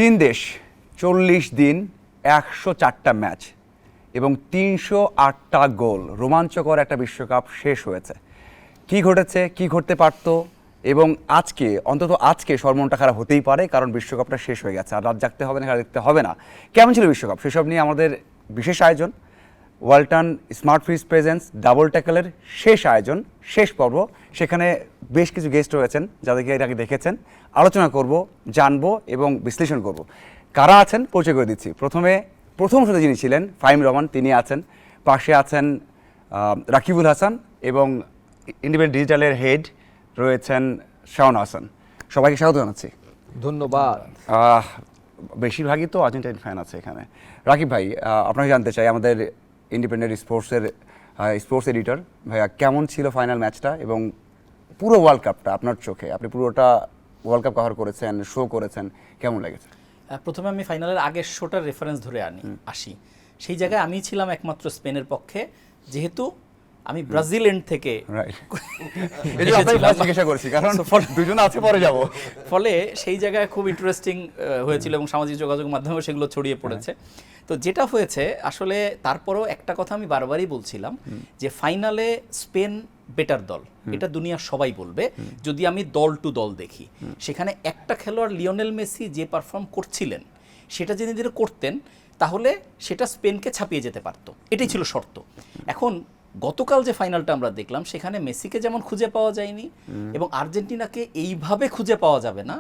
তিন দেশ 40 দিন 104টা ম্যাচ এবং 308টা গোল, রোমাঞ্চকর একটা বিশ্বকাপ শেষ হয়েছে। কি ঘটেছে, কি ঘটতে পারত, এবং আজকে সরমনটা খারাপ হতেই পারে, কারণ বিশ্বকাপটা শেষ হয়ে গেছে, আর রাত জাগতে হবে না, খেলা দেখতে হবে না। কেমন ছিল বিশ্বকাপ, সেসব নিয়ে আমাদের বিশেষ আয়োজন Walton smart fridge presents double ট্যাকলের শেষ আয়োজন, শেষ পর্ব। সেখানে বেশ কিছু গেস্ট রয়েছেন যাদেরকে এর আগে দেখেছেন, আলোচনা করব, জানবো এবং বিশ্লেষণ করব। কারা আছেন পরিচয় করে দিচ্ছি। প্রথম সাথে যিনি ছিলেন ফাহিম রহমান, তিনি আছেন। পাশে আছেন রাকিবুল হাসান এবং ইন্ডিপেন্ডেন্ট ডিজিটালের হেড রয়েছেন শাওন হাসান। সবাইকে স্বাগত জানাচ্ছি। ধন্যবাদ। বেশিরভাগই তো আর্জেন্টাইন ফ্যান আছে এখানে। রাকিব ভাই, আপনাকে জানতে চাই, আমাদের ইন্ডিপেন্ডেন্ট স্পোর্টস এডিটর ভাইয়া, কেমন ছিল ফাইনাল ম্যাচটা এবং পুরো ওয়ার্ল্ড কাপটা আপনার চোখে? আপনি পুরোটা ওয়ার্ল্ড কাপ কভার করেছেন, শো করেছেন, কেমন লেগেছে? প্রথমে আমি ফাইনালের আগের শোটার রেফারেন্স ধরে আসি। সেই জায়গায় আমি ছিলাম একমাত্র স্পেনের পক্ষে, যেহেতু আমি ব্রাজিল এন্ড থেকে ফলে সেই জায়গায় খুব ইন্টারেস্টিং হয়েছিল এবং সামাজিক যোগাযোগ মাধ্যমে সেগুলো ছড়িয়ে পড়েছে। তো যেটা হয়েছে আসলে, তারপরেও একটা কথা আমি বারবারই বলছিলাম যে ফাইনালে স্পেন বেটার দল, এটা দুনিয়ার সবাই বলবে যদি আমি দল টু দল দেখি। সেখানে একটা খেলোয়াড় লিওনেল মেসি যে পারফর্ম করছিলেন, সেটা যদি তিনি করতেন তাহলে সেটা স্পেনকে ছাপিয়ে যেতে পারত, এটাই ছিল শর্ত। এখন গতকাল যে ফাইনালটা আমরা দেখলাম, সেখানে মেসিকে যেমন খুঁজে পাওয়া যায়নি এবং আর্জেন্টিনাকে এইভাবে খুঁজে পাওয়া যাবে না,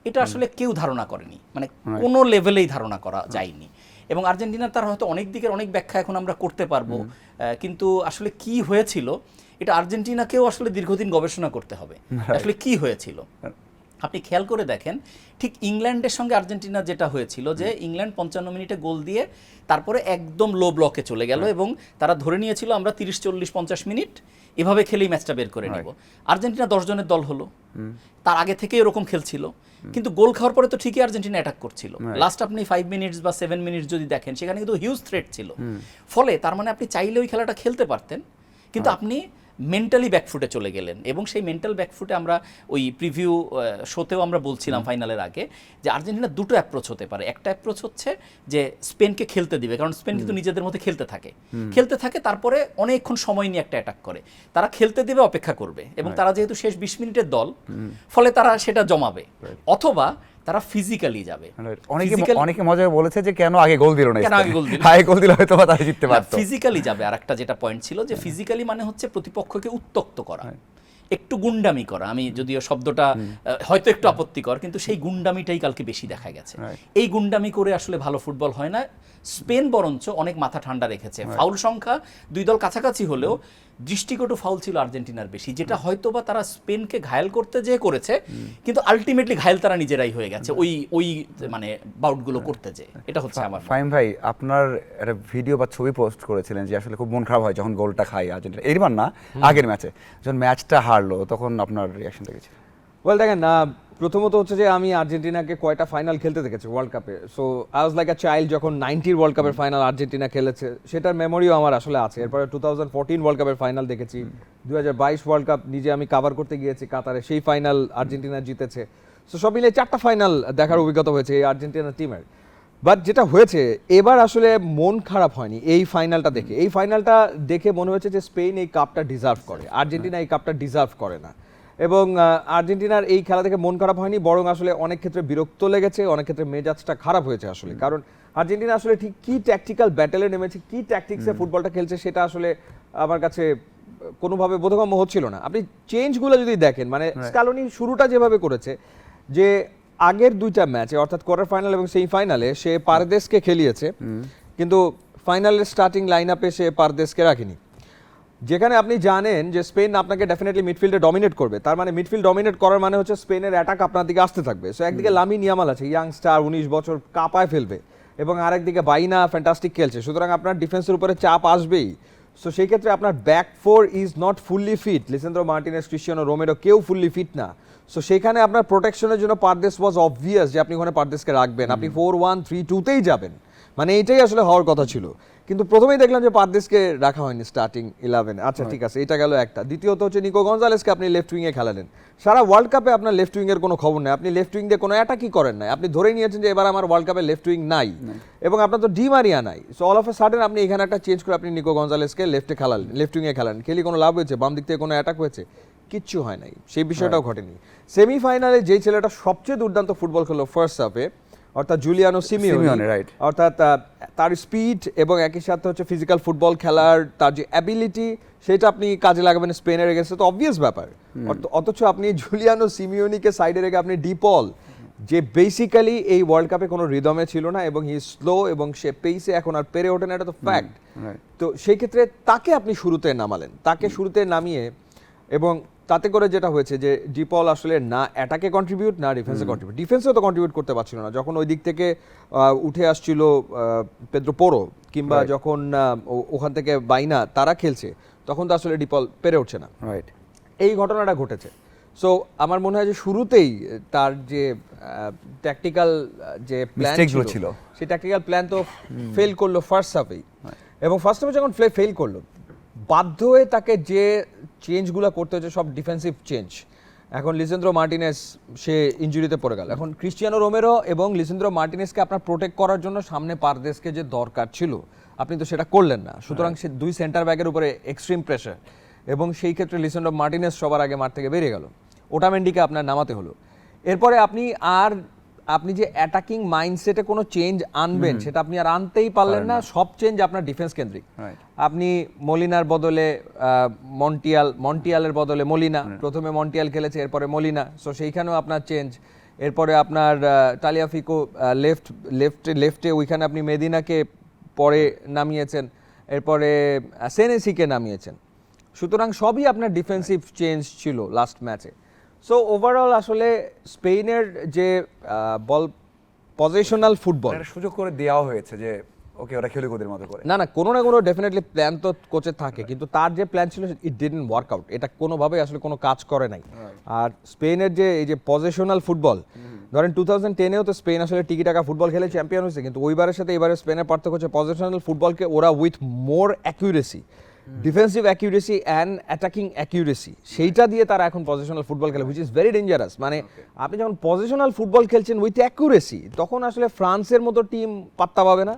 এটা আসলে কেউ ধারণা করেনি, মানে কোনো লেভেলেই ধারণা করা যায়নি। এবং আর্জেন্টিনার তার হয়তো অনেক দিকের অনেক ব্যাখ্যা এখন আমরা করতে পারবো, কিন্তু আসলে কি হয়েছিল এটা আর্জেন্টিনাকেও আসলে দীর্ঘদিন গবেষণা করতে হবে, আসলে কি হয়েছিল। আপনি খেয়াল করে দেখেন, ঠিক ইংল্যান্ডের সঙ্গে আর্জেন্টিনা যেটা হয়েছিল, যে ইংল্যান্ড 55 মিনিটে গোল দিয়ে তারপরে একদম লো ব্লকে চলে গেল এবং তারা ধরে নিয়েছিল আমরা 30, 40, 50 মিনিট এভাবে খেলেই ম্যাচটা বের করে নেব। আর্জেন্টিনা 10 জনের দল হলো, তার আগে থেকে এরকম খেলছিল, কিন্তু গোল খাওয়ার পরে তো ঠিকই আর্জেন্টিনা অ্যাটাক করছিল। লাস্ট আপনি 5 মিনিটস বা 7 মিনিটস যদি দেখেন, সেখানে কিন্তু হিউজ থ্রেট ছিল। ফলে তার মানে আপনি চাইলে ওই খেলাটা খেলতে পারতেন, কিন্তু আপনি মেন্টালি ব্যাকফুটে চলে গেলেন। এবং সেই মেন্টাল ব্যাকফুটে আমরা ওই প্রিভিউ শোতেও আমরা বলছিলাম ফাইনালের আগে, যে আর্জেন্টিনা দুটো অ্যাপ্রোচ হতে পারে। একটা অ্যাপ্রোচ হচ্ছে যে স্পেনকে খেলতে দিবে, কারণ স্পেন কিন্তু নিজেদের মধ্যে খেলতে থাকে, তারপরে অনেকক্ষণ সময় নিয়ে একটা অ্যাটাক করে, তারা খেলতে দেবে, অপেক্ষা করবে, এবং তারা যেহেতু শেষ 20 মিনিটের দল, ফলে তারা সেটা জমাবে। অথবা তারা ফিজিক্যালি যাবে। অনেকে মজা বলেছে যে কেন আগে গোল দিল না, আগে গোল দিলে হয়তো তারা জিততে পারত। ফিজিক্যালি যাবে। আর একটা যেটা পয়েন্ট ছিল, যে ফিজিক্যালি মানে হচ্ছে প্রতিপক্ষকে উত্তক্ত করা, একটু গুন্ডামি করা। আমি যদিও শব্দটা হয়তো একটু আপত্তিকর, কিন্তু সেই গুন্ডামিটাই কালকে বেশি দেখা গেছে। এই গুন্ডামি করে আসলে ভালো ফুটবল হয় না। স্পেন বরঞ্চ অনেক মাথা ঠান্ডা রেখেছে। ফাউল সংখ্যা দুই দল কাছাকাছি হলেও দৃষ্টিকটু ফাউল ছিল আর্জেন্টিনার বেশি, যেটা হয়তো বা তারা স্পেনকে ঘায়েল করতে যে করেছে, কিন্তু আলটিমেটলি ঘায়েল তারা নিজেরাই হয়ে গেছে ওই মানে বাউটগুলো করতে যে। এটা হচ্ছে আমার। ফাহিম ভাই, আপনার একটা ভিডিও বা ছবি পোস্ট করেছিলেন যে আসলে খুব মন খারাপ হয় যখন গোলটা খায় আর্জেন্টিনা, এরবার না আগের ম্যাচে যখন ম্যাচটা হারলো, তখন আপনার রিঅ্যাকশনটা কি ছিল? ওয়েল, দেখেন না, প্রথমত হচ্ছে যে আমি আর্জেন্টিনাকে কয়টা ফাইনাল খেলতে দেখেছি ওয়ার্ল্ড কাপে। So I was like a child যখন 90 ওয়ার্ল্ড কাপের ফাইনাল আর্জেন্টিনা খেলেছে, সেটার মেমোরিও আমার আসলে আছে। এরপরে 2014 ওয়ার্ল্ড কাপের ফাইনাল দেখেছি, 2022 ওয়ার্ল্ড কাপ নিজে আমি কাভার করতে গিয়েছি কাতারে, সেই ফাইনাল আর্জেন্টিনা জিতেছে। সো সব মিলিয়ে 4টা ফাইনাল দেখার অভিজ্ঞতা হয়েছে এই আর্জেন্টিনা টিমের। বাট যেটা হয়েছে এবার, আসলে মন খারাপ হয়নি এই ফাইনালটা দেখে। এই ফাইনালটা দেখে মনে হয়েছে যে স্পেন এই কাপটা ডিজার্ভ করে, আর্জেন্টিনা এই কাপটা ডিজার্ভ করে না। এবং আর্জেন্টিনার এই খেলা থেকে মন খারাপ হয়নি, বরং আসলে অনেক ক্ষেত্রে বিরক্ত লেগেছে, অনেক ক্ষেত্রে মেজাজটা খারাপ হয়েছে আসলে। কারণ আর্জেন্টিনা আসলে ঠিক কি ট্যাকটিক্যাল ব্যাটেলে নেমেছে, কি ট্যাকটিক্সে ফুটবলটা খেলছে, সেটা আসলে আমার কাছে কোনোভাবে বোধগম্য হচ্ছিল না। আপনি চেঞ্জগুলো যদি দেখেন, মানে স্ক্যালোনি শুরুটা যেভাবে করেছে, যে আগের দুইটা ম্যাচে অর্থাৎ কোয়ার্টার ফাইনাল এবং সেই ফাইনালে সে পারদেসকে খেলিয়েছে, কিন্তু ফাইনালের স্টার্টিং লাইন আপে সে পারদেসকে রাখেনি। যেখানে আপনি জানেন যে স্পেন আপনাকে ডেফিনেটলি মিডফিল্ডে ডমিনেট করবে, তার মানে মিডফিল্ড ডমিনেট করার মানে হচ্ছে স্পেনের অ্যাটাক আপনার দিকে আসতে থাকবে। সো একদিকে লামিন ইয়ামাল আছে, ইয়াং স্টার, 19 বছর, কাঁপায় ফেলবে, এবং আরেকদিকে বাইনা ফ্যান্টাস্টিক খেলছে, সুতরাং আপনার ডিফেন্সের উপরে চাপ আসবেই। সো সেই ক্ষেত্রে আপনার back four is not fully fit, Lisandro Martinez, Cristiano Romero কেউ ফুললি ফিট না। সো সেখানে আপনার প্রোটেকশনের জন্য পারদেস ওয়াজ অবভিয়াস যে আপনি ওখানে পারদেসকে রাখবেন, আপনি 4-1-3-2তেই যাবেন, মানে এটাই আসলে হওয়ার কথা ছিল। কিন্তু প্রথমেই দেখলাম যে পারদেশকে রাখা হয়নি স্টার্টিং 11। আচ্ছা ঠিক আছে, এটা গেল একটা। দ্বিতীয়ত হচ্ছে নিকো গঞ্জালেসকে আপনি লেফট উইংয়ে খেলালেন। সারা ওয়ার্ল্ড কাপে আপনার লেফট উইংয়ের কোনো খবর নেই, আপনি লেফট উইং দিয়ে কোনো অ্যাটাকই করেন নাই, আপনি ধরেই নিয়েছেন যে এবার আমার ওয়ার্ল্ড কাপে লেফট উইং নাই, এবং আপনার তো ডি মারিয়া নাই। So all of a sudden আপনি এখানে একটা চেঞ্জ করে আপনি নিকো গঞ্জালেসকে লেফটে খেলালেন, লেফট উইংয়ে খেলালেন। খেলি কোনো লাভ হয়েছে? বাম দিক থেকে কোনো অ্যাটাক হয়েছে? কিচ্ছু হয় নাই, সেই বিষয়টাও ঘটেনি। সেমিফাইনালে যেই ছেলেটা সবচেয়ে দুর্দান্ত ফুটবল খেললো ফার্স্ট হাফে, অর্থাৎ জুলিয়ানো সিমিওনি, right. অর্থাৎ তার স্পিড এবং একই সাথে হচ্ছে ফিজিক্যাল ফুটবল খেলার তার যে অ্যাবিলিটি, সেটা আপনি কাজে লাগাবেন স্পেনের এগেন্সে, তো অবভিয়াস ব্যাপার। অথচ আপনি জুলিয়ানো সিমিওনিকে সাইডে রেখে আপনি ডিপল, যে বেসিক্যালি এই ওয়ার্ল্ড কাপে কোনো রিদমে ছিল না এবং হি স্লো এবং সে পেসে এখন আর পেরে ওঠে না, এটা তো ফ্যাক্ট। তো সেই ক্ষেত্রে তাকে আপনি শুরুতে নামালেন, তাকে শুরুতে নামিয়ে, এবং তাতে করে যেটা হয়েছে যে ডিপল আসলে না অ্যাটাকে কন্ট্রিবিউট না ডিফেন্সে কন্ট্রিবিউট, ডিফেন্সেও তো কন্ট্রিবিউট করতে পারছিল না। যখন ওই দিক থেকে উঠে আসছিল পেদ্রো পোরো, কিংবা যখন ওখান থেকে বাইনা তারা খেলছে, তখন তো আসলে ডিপল পেরে উঠছে না। রাইট, এই ঘটনাটা ঘটেছে। সো আমার মনে হয় যে শুরুতেই তার যে ট্যাকটিক্যাল যে প্ল্যান Mistake গুলো ছিল, সেই ট্যাকটিক্যাল প্ল্যান তো ফেল করলো ফার্স্ট হাফেই। এবং ফার্স্ট হাফে যখন ফেল করলো, বাধ্য হয়ে তাকে যে চেঞ্জগুলো করতে হচ্ছে সব ডিফেন্সিভ চেঞ্জ। এখন লিসেন্দ্রো মার্টিনেস সে ইনজুরিতে পড়ে গেল, এখন ক্রিস্টিয়ানো রোমেরো এবং লিসেন্দ্রো মার্টিনেসকে আপনার প্রোটেক্ট করার জন্য সামনে পারদেশকে যে দরকার ছিল, আপনি তো সেটা করলেন না। সুতরাং সে দুই সেন্টার ব্যাকের উপরে এক্সট্রিম প্রেশার, এবং সেই ক্ষেত্রে লিসেন্দ্রো মার্টিনেস সবার আগে মাঠ থেকে বেরিয়ে গেল, ওটামেন্ডিকে আপনার নামাতে হলো। এরপরে আপনি যে অ্যাটাকিং মাইন্ডসেটে কোনো চেঞ্জ আনবেন, সেটা আপনি আর আনতেই পারলেন না। সব চেঞ্জ আপনার ডিফেন্স কেন্দ্রিক। আপনি মলিনার বদলে মন্টিয়ালের বদলে মলিনা, প্রথমে মন্টিয়াল খেলেছে, এরপরে মলিনা, সো সেইখানেও আপনার চেঞ্জ। এরপরে আপনার টালিয়াফিকো লেফটে ওইখানে আপনি মেদিনাকে পরে নামিয়েছেন, এরপরে সেনেসিকে নামিয়েছেন। সুতরাং সবই আপনার ডিফেন্সিভ চেঞ্জ ছিল লাস্ট ম্যাচে। সো ওভারঅল আসলে স্পেনের যে বল পজিশনাল ফুটবল, একটা সুযোগ করে দেওয়া হয়েছে যে ওকে ওরা খেলুক ওদের মতো করে। না কোনো না কোনো ডেফিনেটলি প্ল্যান তো কোচের থাকে, কিন্তু তার যে প্ল্যান ছিল ইট ডিডন্ট ওয়ার্ক আউট, এটা কোনোভাবেই আসলে কোনো কাজ করে নাই। আর স্পেনের যে এই যে পজিশনাল ফুটবল, ধরেন 2010-এও তো স্পেন আসলে টিকি টাকা ফুটবল খেলে চ্যাম্পিয়ন হয়েছে, কিন্তু ওইবারের সাথে এবারে স্পেনের পার্থক্য হচ্ছে পজিশনাল ফুটবলকে ওরা with more accuracy, defensive accuracy and attacking accuracy, সেইটা দিয়ে তারা এখন পজিশনাল ফুটবল খেলে, হুইচ ইজ ভেরি ডেঞ্জারাস। মানে আপনি যখন পজিশনাল ফুটবল খেলছেন উইথ অ্যাকিউরেসি, তখন আসলে ফ্রান্সের মতো টিম পাত্তা পাবে না,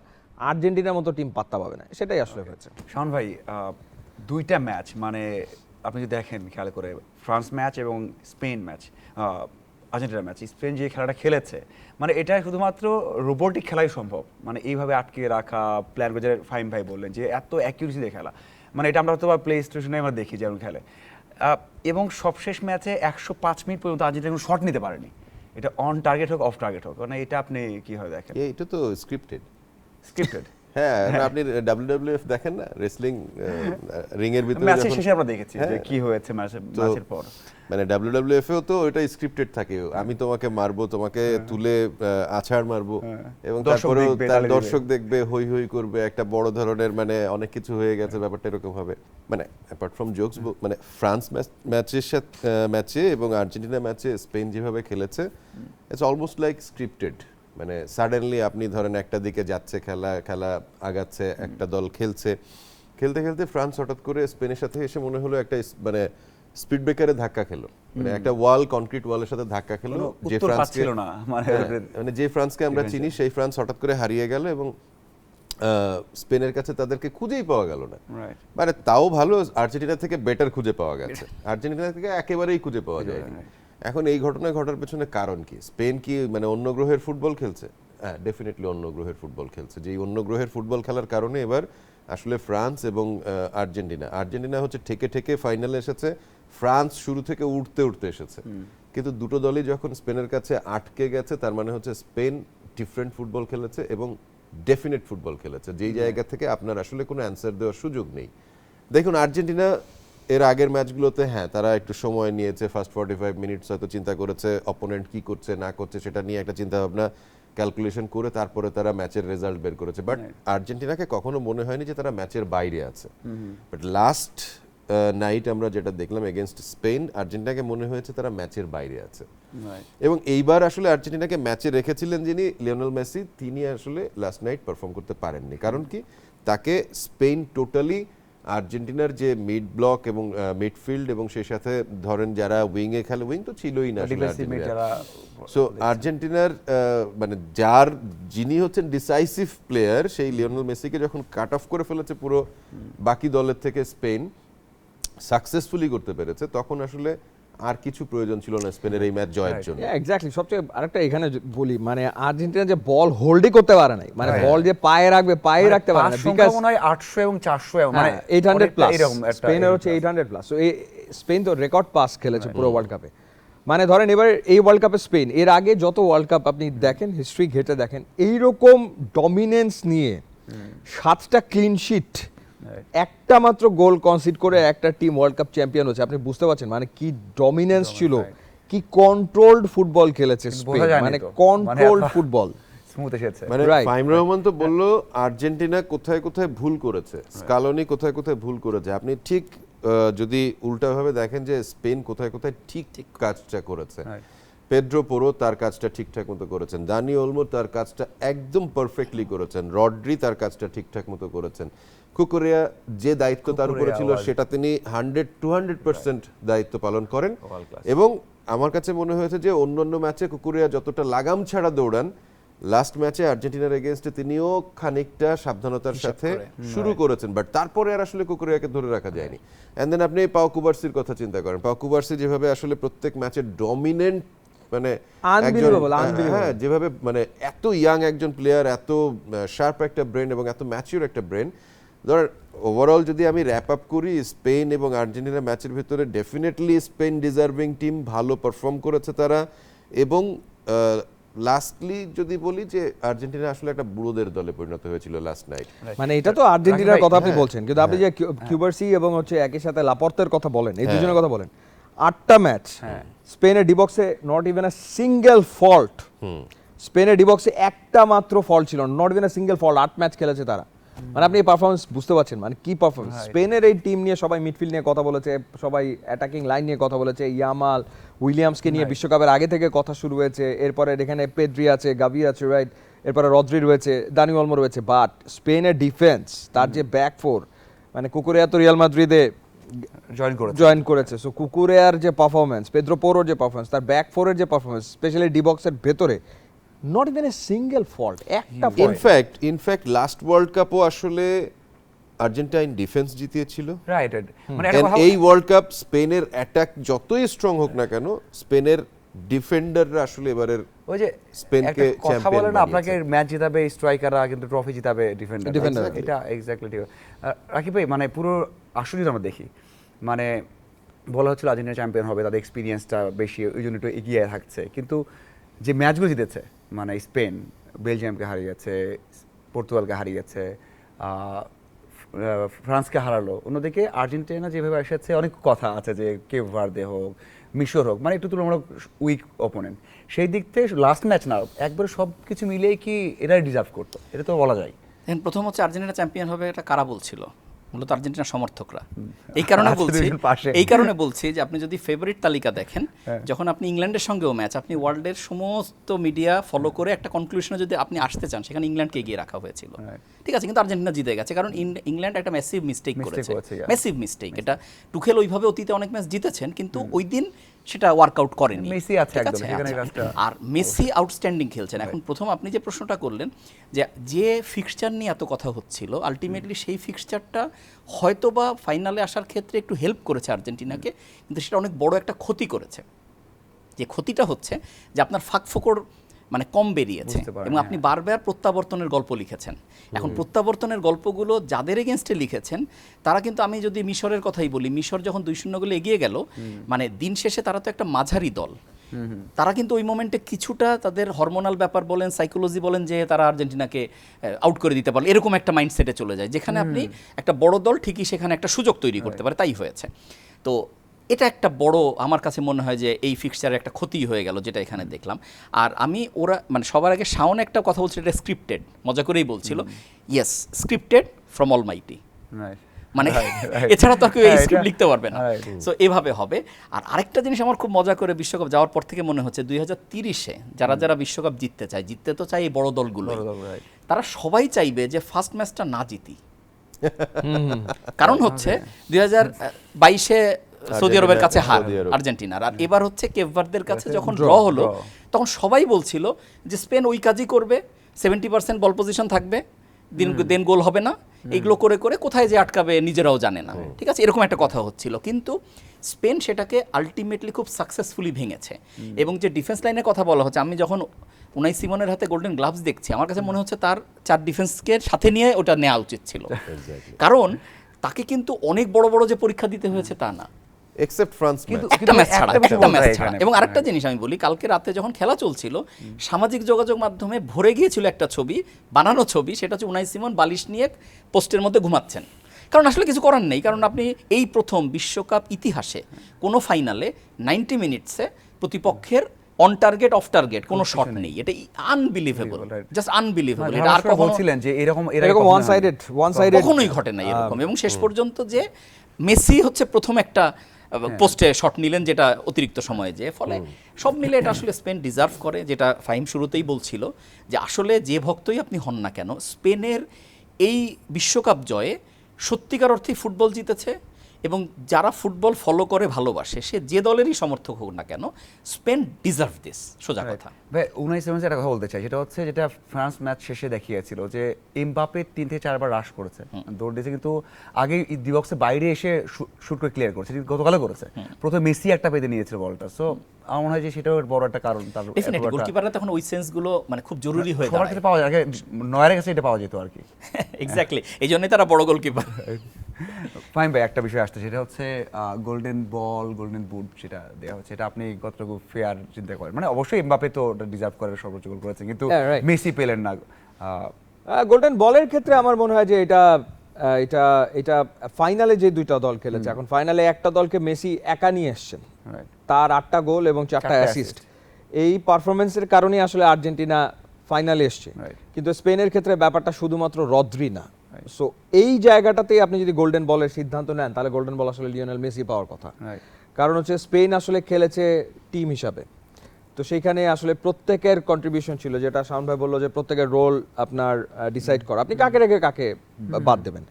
আর্জেন্টিনার মতো টিম পাত্তা পাবে না, সেটাই আসলে হয়েছে। শাওন ভাই, দুইটা ম্যাচ মানে আপনি যদি দেখেন খেয়াল করে, ফ্রান্স ম্যাচ এবং Spain match, Argentina match, Spain যে খেলাটা খেলেছে, মানে এটা শুধুমাত্র রোবোটিক খেলাই সম্ভব। মানে এইভাবে আটকে রাখা প্ল্যান করে, ফাহিম ভাই বললেন যে এত অ্যাকিউরেসি দিয়ে খেলা, মানে এটা আমরা হয়তো বা প্লে স্টেশনে আমরা দেখি যেমন খেলে। এবং সবশেষ ম্যাচে 105 মিনিট পর্যন্ত আর্জেন্টিনা কোনো শট নিতে পারেনি, এটা অন টার্গেট হোক অফ টার্গেট হোক, মানে এটা আপনি কীভাবে দেখেন? এটা তো স্ক্রিপ্টেড। হ্যাঁ, আপনি WWF দেখেন না, রেসলিং রিং এর ভিতরে ম্যাচের শেষে আমরা দেখেছি যে কি হয়েছে ম্যাচের পর, মানে WWF এও তো এটা স্ক্রিপ্টেড থাকে, আমি তোমাকে মারবো, তোমাকে তুলে আছাড় মারবো, এবং তারপরে তার দর্শক দেখবে, হই হই করবে, একটা বড় ধরনের মানে অনেক কিছু হয়ে গেছে ব্যাপারটা এরকম হবে। মানে অ্যাপার্ট ফ্রম জোকস, মানে ফ্রান্স ম্যাচে এবং আর্জেন্টিনা ম্যাচে স্পেন যেভাবে খেলেছে, ইটস অলমোস্ট লাইক স্ক্রিপ্টেড। মানে সাডেনলি আপনি ধরেন একটা দিকে যাচ্ছে খেলা আগাচ্ছে, একটা দল খেলতে খেলতে ফ্রান্স হঠাৎ করে স্পেনের সাথে এসে মনে হলো একটা মানে স্পিড ব্রেকারে ধাক্কা খেলো, মানে একটা কনক্রিট ওয়ালের সাথে ধাক্কা খেলো, যে ফ্রান্সকে মানে যে ফ্রান্সকে আমরা চিনি সেই ফ্রান্স হঠাৎ করে হারিয়ে গেল, এবং স্পেনের কাছে তাদেরকে খুঁজেই পাওয়া গেল না। মানে তাও ভালো, আর্জেন্টিনা থেকে বেটার খুঁজে পাওয়া গেছে, আর্জেন্টিনা থেকে একেবারেই খুঁজে পাওয়া যায়নি। এখন এই ঘটনা ঘটার পেছনে কারণ কি? স্পেন কি মানে অন্য গ্রহের ফুটবল খেলছে? হ্যাঁ, ডেফিনেটলি অন্য গ্রহের ফুটবল খেলছে। যে অন্য গ্রহের ফুটবল খেলার কারণে এবার আসলে ফ্রান্স এবং আর্জেন্টিনা হচ্ছে ঠেকে ফাইনালে এসেছে, ফ্রান্স শুরু থেকে উঠতে এসেছে, কিন্তু দুটো দলই যখন স্পেনের কাছে আটকে গেছে, তার মানে হচ্ছে স্পেন ডিফারেন্ট ফুটবল খেলেছে এবং ডেফিনেট ফুটবল খেলেছে, যেই জায়গা থেকে আপনার আসলে কোনো অ্যান্সার দেওয়ার সুযোগ নেই। দেখুন আর্জেন্টিনা এর আগের ম্যাচগুলোতে হ্যাঁ তারা একটু সময় নিয়েছে, ফার্স্ট 45 মিনিটস হয়তো চিন্তা করেছে অপোনেন্ট কি করছে না করছে সেটা নিয়ে একটা চিন্তা ভাবনা ক্যালকুলেশন করে তারপরে তারা ম্যাচের রেজাল্ট বের করেছে। বাট আর্জেন্টিনাকে কখনো মনে হয়নি যে তারা ম্যাচের বাইরে আছে। বাট লাস্ট নাইট আমরা যেটা দেখলাম এগেনস্ট স্পেন, আর্জেন্টিনাকে মনে হয়েছে তারা ম্যাচের বাইরে আছে। এবং এইবার আসলে আর্জেন্টিনাকে ম্যাচে রেখেছিলেন যিনি লিওনেল মেসি, তিনি আসলে লাস্ট নাইট পারফর্ম করতে পারেননি। কারণ কি? তাকে স্পেন টোটালি আর্জেন্টিনার যে মিড ব্লক এবং মিডফিল্ড এবং সেই সাথে ধরেন যারা উইংয়ে খেলে, উইং তো ছিলই না সো আর্জেন্টিনার মানে যিনি হচ্ছেন ডিসাইসিভ প্লেয়ার সেই লিওনেল মেসিকে যখন কাট অফ করে ফেলেছে পুরো বাকি দলের থেকে স্পেন সাকসেসফুলি করতে পেরেছে, তখন আসলে আর কিছু প্রয়োজন ছিল না স্পেনের এই ম্যাচ জয়ের জন্য। এক্স্যাক্টলি, সবচেয়ে আরেকটা এখানে বলি, মানে আর্জেন্টিনা যে বল হোল্ডই করতে পারে নাই, মানে বল যে পায়ে রাখবে পায়ে রাখতে পারে না, বিকজ মনে হয় 800 এবং 400 মানে 800 প্লাস, স্পেনের হচ্ছে 800 প্লাস। সো এই স্পেন তো রেকর্ড পাস খেলেছে পুরো ওয়ার্ল্ড কাপে। মানে ধরেন এবার এই ওয়ার্ল্ড কাপে স্পেন, এর আগে যত ওয়ার্ল্ড কাপ আপনি দেখেন, হিস্ট্রি ঘেটে দেখেন, এইরকম ডমিনেন্স নিয়ে 7টা ক্লিন শিট, একটা মাত্র গোল কনসিড করে একটা টিম ওয়ার্ল্ড কাপ চ্যাম্পিয়ন হচ্ছে। আপনি বুঝতে পারছেন মানে কি ডমিনেন্স ছিল, কি কন্ট্রোলড ফুটবল খেলেছে স্পেন, মানে কন্ট্রোলড ফুটবল স্মুথ এসেছে। মানে ফাহিম রহমান তো বলল আর্জেন্টিনা কোথায় কোথায় ভুল করেছে, স্কালোনি কোথায় কোথায় ভুল করেছে। আপনি ঠিক যদি উল্টাভাবে দেখেন যে স্পেন কোথায় কোথায় ঠিক কাজটা করেছে, পেদ্রো পোরো তার কাজটা ঠিকঠাক মতো করেছেন, দানি ওলমো তার কাজটা একদম পারফেক্টলি করেছেন, রড্রি তার কাজটা ঠিকঠাক মতো করেছেন, কুকুরেয়া যে দায়িত্ব তার উপরে ছিল সেটা তিনি 100-200% দায়িত্ব পালন করেন। এবং আমার কাছে মনে হয়েছে যে অন্যান্য ম্যাচে কুকুরেয়া যতটা লাগাম ছাড়া দৌড়ান, লাস্ট ম্যাচে আর্জেন্টিনার এগেইনস্টে তিনিও খানিকটা সাবধানতার সাথে শুরু করেছেন, বাট তারপরে আর আসলে কুকুরেয়াকে ধরে রাখা যায়নি। এন্ড দেন আপনি পাও কুবার্সির কথা চিন্তা করেন, পাও কুবার্সি যেভাবে আসলে প্রত্যেক ম্যাচে ডমিনেন্ট, মানে হ্যাঁ যেভাবে মানে এত ইয়াং একজন প্লেয়ার, এত শার্প একটা ব্রেন এবং এত ম্যাচিউর একটা ব্রেন। ধর ওভারঅল যদি আমি র্যাপ আপ করি, স্পেন এবং আর্জেন্টিনা ম্যাচের ভিতরে ডেফিনেটলি স্পেন ডিজার্ভিং টিম, ভালো পারফর্ম করেছে তারা। এবং লাস্টলি যদি বলি যে আর্জেন্টিনা আসলে একটা বুড়োদের দলে পরিণত হয়েছিল লাস্ট নাইট। মানে এটা তো আর্জেন্টিনার কথা আপনি বলছেন, কিন্তু আপনি যে কিউবার্সি এবং হচ্ছে একই সাথে লাপর্তের কথা বলেন, এই দুজনের কথা বলেন, 8টা ম্যাচ স্পেনের ডিবক্সে not even a single fault, স্পেনের ডিবক্সে একটা মাত্র ফল্ট ছিল, not even a single fault, 8 match খেলেছে তারা। মানে আপনি এই পারফরমেন্স বুঝতে পারছেন, মানে কি পারফরমেন্স। স্পেনের এই টিম নিয়ে সবাই মিডফিল্ড নিয়ে কথা বলেছে, সবাই অ্যাটাকিং লাইন নিয়ে কথা বলেছে, ইয়ামাল উইলিয়ামসকে নিয়ে বিশ্বকাপের আগে থেকে কথা শুরু হয়েছে, এরপরে এখানে পেদ্রি আছে, গাভি আছে, রাইট, এরপরে রদ্রি রয়েছে, দানি ওলমো রয়েছে, বাট স্পেনের ডিফেন্স, তার যে ব্যাক ফোর, মানে কুকুরেয়া তো রিয়াল মাদ্রিদে জয়েন করেছে, সো কুকুরেয়ার যে পারফরমেন্স, পেদ্রো পোরোর যে পারফরমেন্স, তার ব্যাক ফোরের যে পারফরমেন্স, স্পেশালি ডিবক্সের ভেতরে not even a single fault, একটা ফল্ট। ইনফ্যাক্ট লাস্ট ওয়ার্ল্ড কাপও আসলে আর্জেন্টাইন ডিফেন্স জিতিয়েছিল, রাইট। মানে এই ওয়ার্ল্ড কাপ স্পেনের অ্যাটাক যতই স্ট্রং হোক না কেন, স্পেনের ডিফেন্ডাররা আসলে এবারের ওই যে স্পেনকে কথা বলে না, আপনাকে ম্যাচ জিতাবে স্ট্রাইকাররা, কিন্তু ট্রফি জিতাবে ডিফেন্ডার। এটা এক্স্যাক্টলি ঠিক। রাকিব ভাই, মানে পুরো আসলে আমরা দেখি, মানে বলা হচ্ছিল আর্জেন্টিনা চ্যাম্পিয়ন হবে, তাদের এক্সপিরিয়েন্সটা বেশি, ওই জন্য একটু এগিয়ে থাকছে, কিন্তু যে ম্যাচগুলো জিতেছে, মানে স্পেন বেলজিয়ামকে হারিয়েছে, পর্তুগালকে হারিয়েছে, ফ্রান্সকে হারালো, অন্যদিকে আর্জেন্টিনা যেভাবে এসেছে, অনেক কথা আছে যে কেপ ভার্দে হোক, মিশর হোক, মানে একটু তুলনামূলক উইক অপোনেন্ট, সেই দিক থেকে লাস্ট ম্যাচ না একবারে সব কিছু মিলিয়ে কি এরাই ডিজার্ভ করতো, এটা তো বলা যায়। প্রথম হচ্ছে আর্জেন্টিনা চ্যাম্পিয়ন হবে, এটা কারা বলছিল? মূলত আর্জেন্টিনার সমর্থকরা। এই কারণে বলছি যে আপনি যদি ফেভারিট তালিকা দেখেন, যখন আপনি ইংল্যান্ডের সঙ্গেও ম্যাচ, আপনি ওয়ার্ল্ডের সমস্ত মিডিয়া ফলো করে একটা কনক্লুশনে যদি আপনি আসতে চান, সেখানে ইংল্যান্ডকে এগিয়ে রাখা হয়েছিল, ঠিক আছে, কিন্তু আর্জেন্টিনা জিতে গেছে, কারণ ইংল্যান্ড একটা ম্যাসিভ মিস্টেক করেছে, ম্যাসিভ মিস্টেক। এটা টুখেল ওইভাবে অতীতে অনেক ম্যাচ জিতেছেন, কিন্তু ওই দিন সেটা ওয়ার্কআউট করেনি। মেসি আছে একদম সেখানে কাজটা, আর মেসি আউটস্ট্যান্ডিং খেলছেন। এখন প্রথম আপনি যে প্রশ্নটা করলেন যে ফিক্সচার নিয়ে এত কথা হচ্ছিল, আলটিমেটলি সেই ফিক্সচারটা হয়তোবা ফাইনালে আসার ক্ষেত্রে একটু হেল্প করেছে আর্জেন্টিনাকে, কিন্তু সেটা অনেক বড় একটা ক্ষতি করেছে। যে ক্ষতিটা হচ্ছে যে আপনার ফাঁকফোকর মানে কম বেরিয়েছে, এবং আপনি বারবার প্রত্যাবর্তনের গল্প লিখেছেন। এখন প্রত্যাবর্তনের গল্পগুলো যাদের এগেনস্টে লিখেছেন, তারা কিন্তু, আমি যদি মিশরের কথাই বলি, মিশর যখন 2-0 গোলে এগিয়ে গেল, মানে দিন শেষে তারা তো একটা মাঝারি দল, তারা কিন্তু ওই মোমেন্টে কিছুটা তাদের হরমোনাল ব্যাপার বলেন, সাইকোলজি বলেন, যে তারা আর্জেন্টিনাকে আউট করে দিতে পারলো, এরকম একটা মাইন্ডসেটে চলে যায়, যেখানে আপনি একটা বড় দল ঠিকই সেখানে একটা সুযোগ তৈরি করতে পারে, তাই হয়েছে। তো এটা একটা বড়, আমার কাছে মনে হয় যে এই ফিক্সচারের একটা ক্ষতি হয়ে গেল, যেটা এখানে দেখলাম। আর আমি ওরা মানে সবার আগে শাওন একটা কথা বলছিল, এটা স্ক্রিপ্টেড, মজা করেই বলছিল, ইয়েস স্ক্রিপ্টেড ফ্রম অলমাইটি, মানে এছাড়া তো কেউ এই স্ক্রিপ্ট লিখতে পারবে না, সো এভাবে হবে। আর আরেকটা জিনিস আমার খুব মজা করে বিশ্বকাপ যাওয়ার পর থেকে মনে হচ্ছে, 2030-এ যারা বিশ্বকাপ জিততে তো চায় এই বড় দলগুলো, তারা সবাই চাইবে যে ফার্স্ট ম্যাচটা না জিতি, কারণ হচ্ছে 2022-এ সৌদি আরবের কাছে হার সৌদি আরব। আর্জেন্টিনার, আর এবার হচ্ছে কেপ ভার্দের কাছে যখন ড্র হলো তখন সবাই বলছিল যে স্পেন ওই কাজই করবে, 70% বল পজিশন থাকবে, দেন গোল হবে না, এগুলো করে করে কোথায় যে আটকাবে নিজেরাও জানে না, ঠিক আছে, এরকম একটা কথা হচ্ছিল। কিন্তু স্পেন সেটাকে আলটিমেটলি খুব সাকসেসফুলি ভেঙেছে। এবং যে ডিফেন্স লাইনের কথা বলা হচ্ছে, আমি যখন উনাই সিমনের হাতে গোল্ডেন গ্লাভস দেখছি, আমার কাছে মনে হচ্ছে তার 4 ডিফেন্সকে সাথে নিয়ে ওটা নেওয়া উচিত ছিল। কারণ তাকে কিন্তু অনেক বড় বড় যে পরীক্ষা দিতে হয়েছে তা না, এক্সেপ্ট ফ্রান্স কিন্তু একটা ম্যাচ ছাড়া, একটা বিষয় একটা বলতে ম্যাচ হয় ছাড়া। এখানে। এবং আরেকটা জিনিস আমি বলি, কালকে রাতে যখন খেলা চলছিল, সামাজিক যোগাযোগ মাধ্যমে ভরে গিয়েছিল একটা ছবি, বানানো ছবি, সেটা হচ্ছে উনাই সিমন বালিশ নিয়ে পোস্টের মধ্যে ঘুমাচ্ছেন। কারণ আসলে কিছু করার নেই, কারণ আপনি এই প্রথম বিশ্বকাপ ইতিহাসে কোনো ফাইনালে 90 মিনিটসে প্রতিপক্ষের অন টার্গেট অফ টার্গেট কোনো শট নেই। এটা আনবিলিভেবল, জাস্ট আনবিলিভেবল। এটা আর কখনো বলছিলেন যে এরকম এরকম ওয়ান সাইডেড কখনোই ঘটে নাই এরকম। এবং শেষ পর্যন্ত যে মেসি হচ্ছে প্রথম একটা পোস্টে শট নিলেন, যেটা অতিরিক্ত সময়ে, যে ফলে সব মিলে এটা আসলে স্পেন ডিজার্ভ করে। যেটা ফাহিম শুরুতেই বলছিল, যে আসলে যে ভক্তই আপনি হন না কেন, স্পেনের এই বিশ্বকাপ জয়ে সত্যিকার অর্থেই ফুটবল জিতেছে। এবং যারা ফুটবল ফলো করে ভালোবাসে, সে যে দলেরই সমর্থক হোক না কেন, স্পেন ডিজার্ভ দিস, সোজা কথা। ভাই উনাই সিমন্স একটা কথা বলতে চাই, সেটা হচ্ছে যেটা ফ্রান্স ম্যাচ শেষে দেখিয়েছিল, যে এমবাপে 3 থেকে 4 বার রাশ করেছে, দৌড় দিয়েছে, কিন্তু আগে ডিবক্সের বাইরে এসে শুট করে ক্লিয়ার করেছে, গতকালে করেছে। প্রথমে মেসি একটা পেতে নিয়েছিল বলটা। সো আমার মনে হয় যে সেটাও বড় একটা কারণ। তার ডেফিনেটলি গোলকিপাররা তখন ওই সেন্সগুলো মানে খুব জরুরি হয়ে সবার দাঁড়ায়। কাছে পাওয়া যায়, আগে নয়ের কাছে এটা পাওয়া যেত আর কি। এক্স্যাক্টলি, এই জন্যই তারা বড় গোলকিপার। ফাইন ভাই, একটা বিষয় আসছে, সেটা হচ্ছে গোল্ডেন বল, গোল্ডেন বুট যেটা দেওয়া হচ্ছে, এটা আপনি কতটুকু ফেয়ার চিন্তা করেন? মানে অবশ্যই এমবাপে তো ডিজার্ভ করে, সর্বোচ্চ গোল করেছে, কিন্তু Yeah, right. মেসি পেলেন না। গোল্ডেন বলের ক্ষেত্রে আমার মনে হয় যে এটা ফাইনালে যে দুইটা দল খেলেছে, এখন ফাইনালে একটা দলকে মেসি একা নিয়ে এসেছেন, Right. তার 8টা গোল এবং 4টা 4টা অ্যাসিস্ট। এই পারফরমেন্সের কারণেই আসলে আর্জেন্টিনা ফাইনালে এসছে। Right. কিন্তু স্পেনের ক্ষেত্রে ব্যাপারটা শুধুমাত্র রদ্রি না। সো এই জায়গাটাতেই আপনি যদি গোল্ডেন বলের সিদ্ধান্ত নেন, তাহলে গোল্ডেন বল আসলে লিওনেল মেসি পাওয়ার কথা। Right. কারণ হচ্ছে স্পেন আসলে খেলেছে টিম হিসাবে, তো সেইখানে আসলে প্রত্যেকের কন্ট্রিবিউশন ছিল, যেটা শাওন ভাই বললো যে প্রত্যেকের রোল আপনার ডিসাইড করা, আপনি কাকে রেখে কাকে বাদ দেবেন।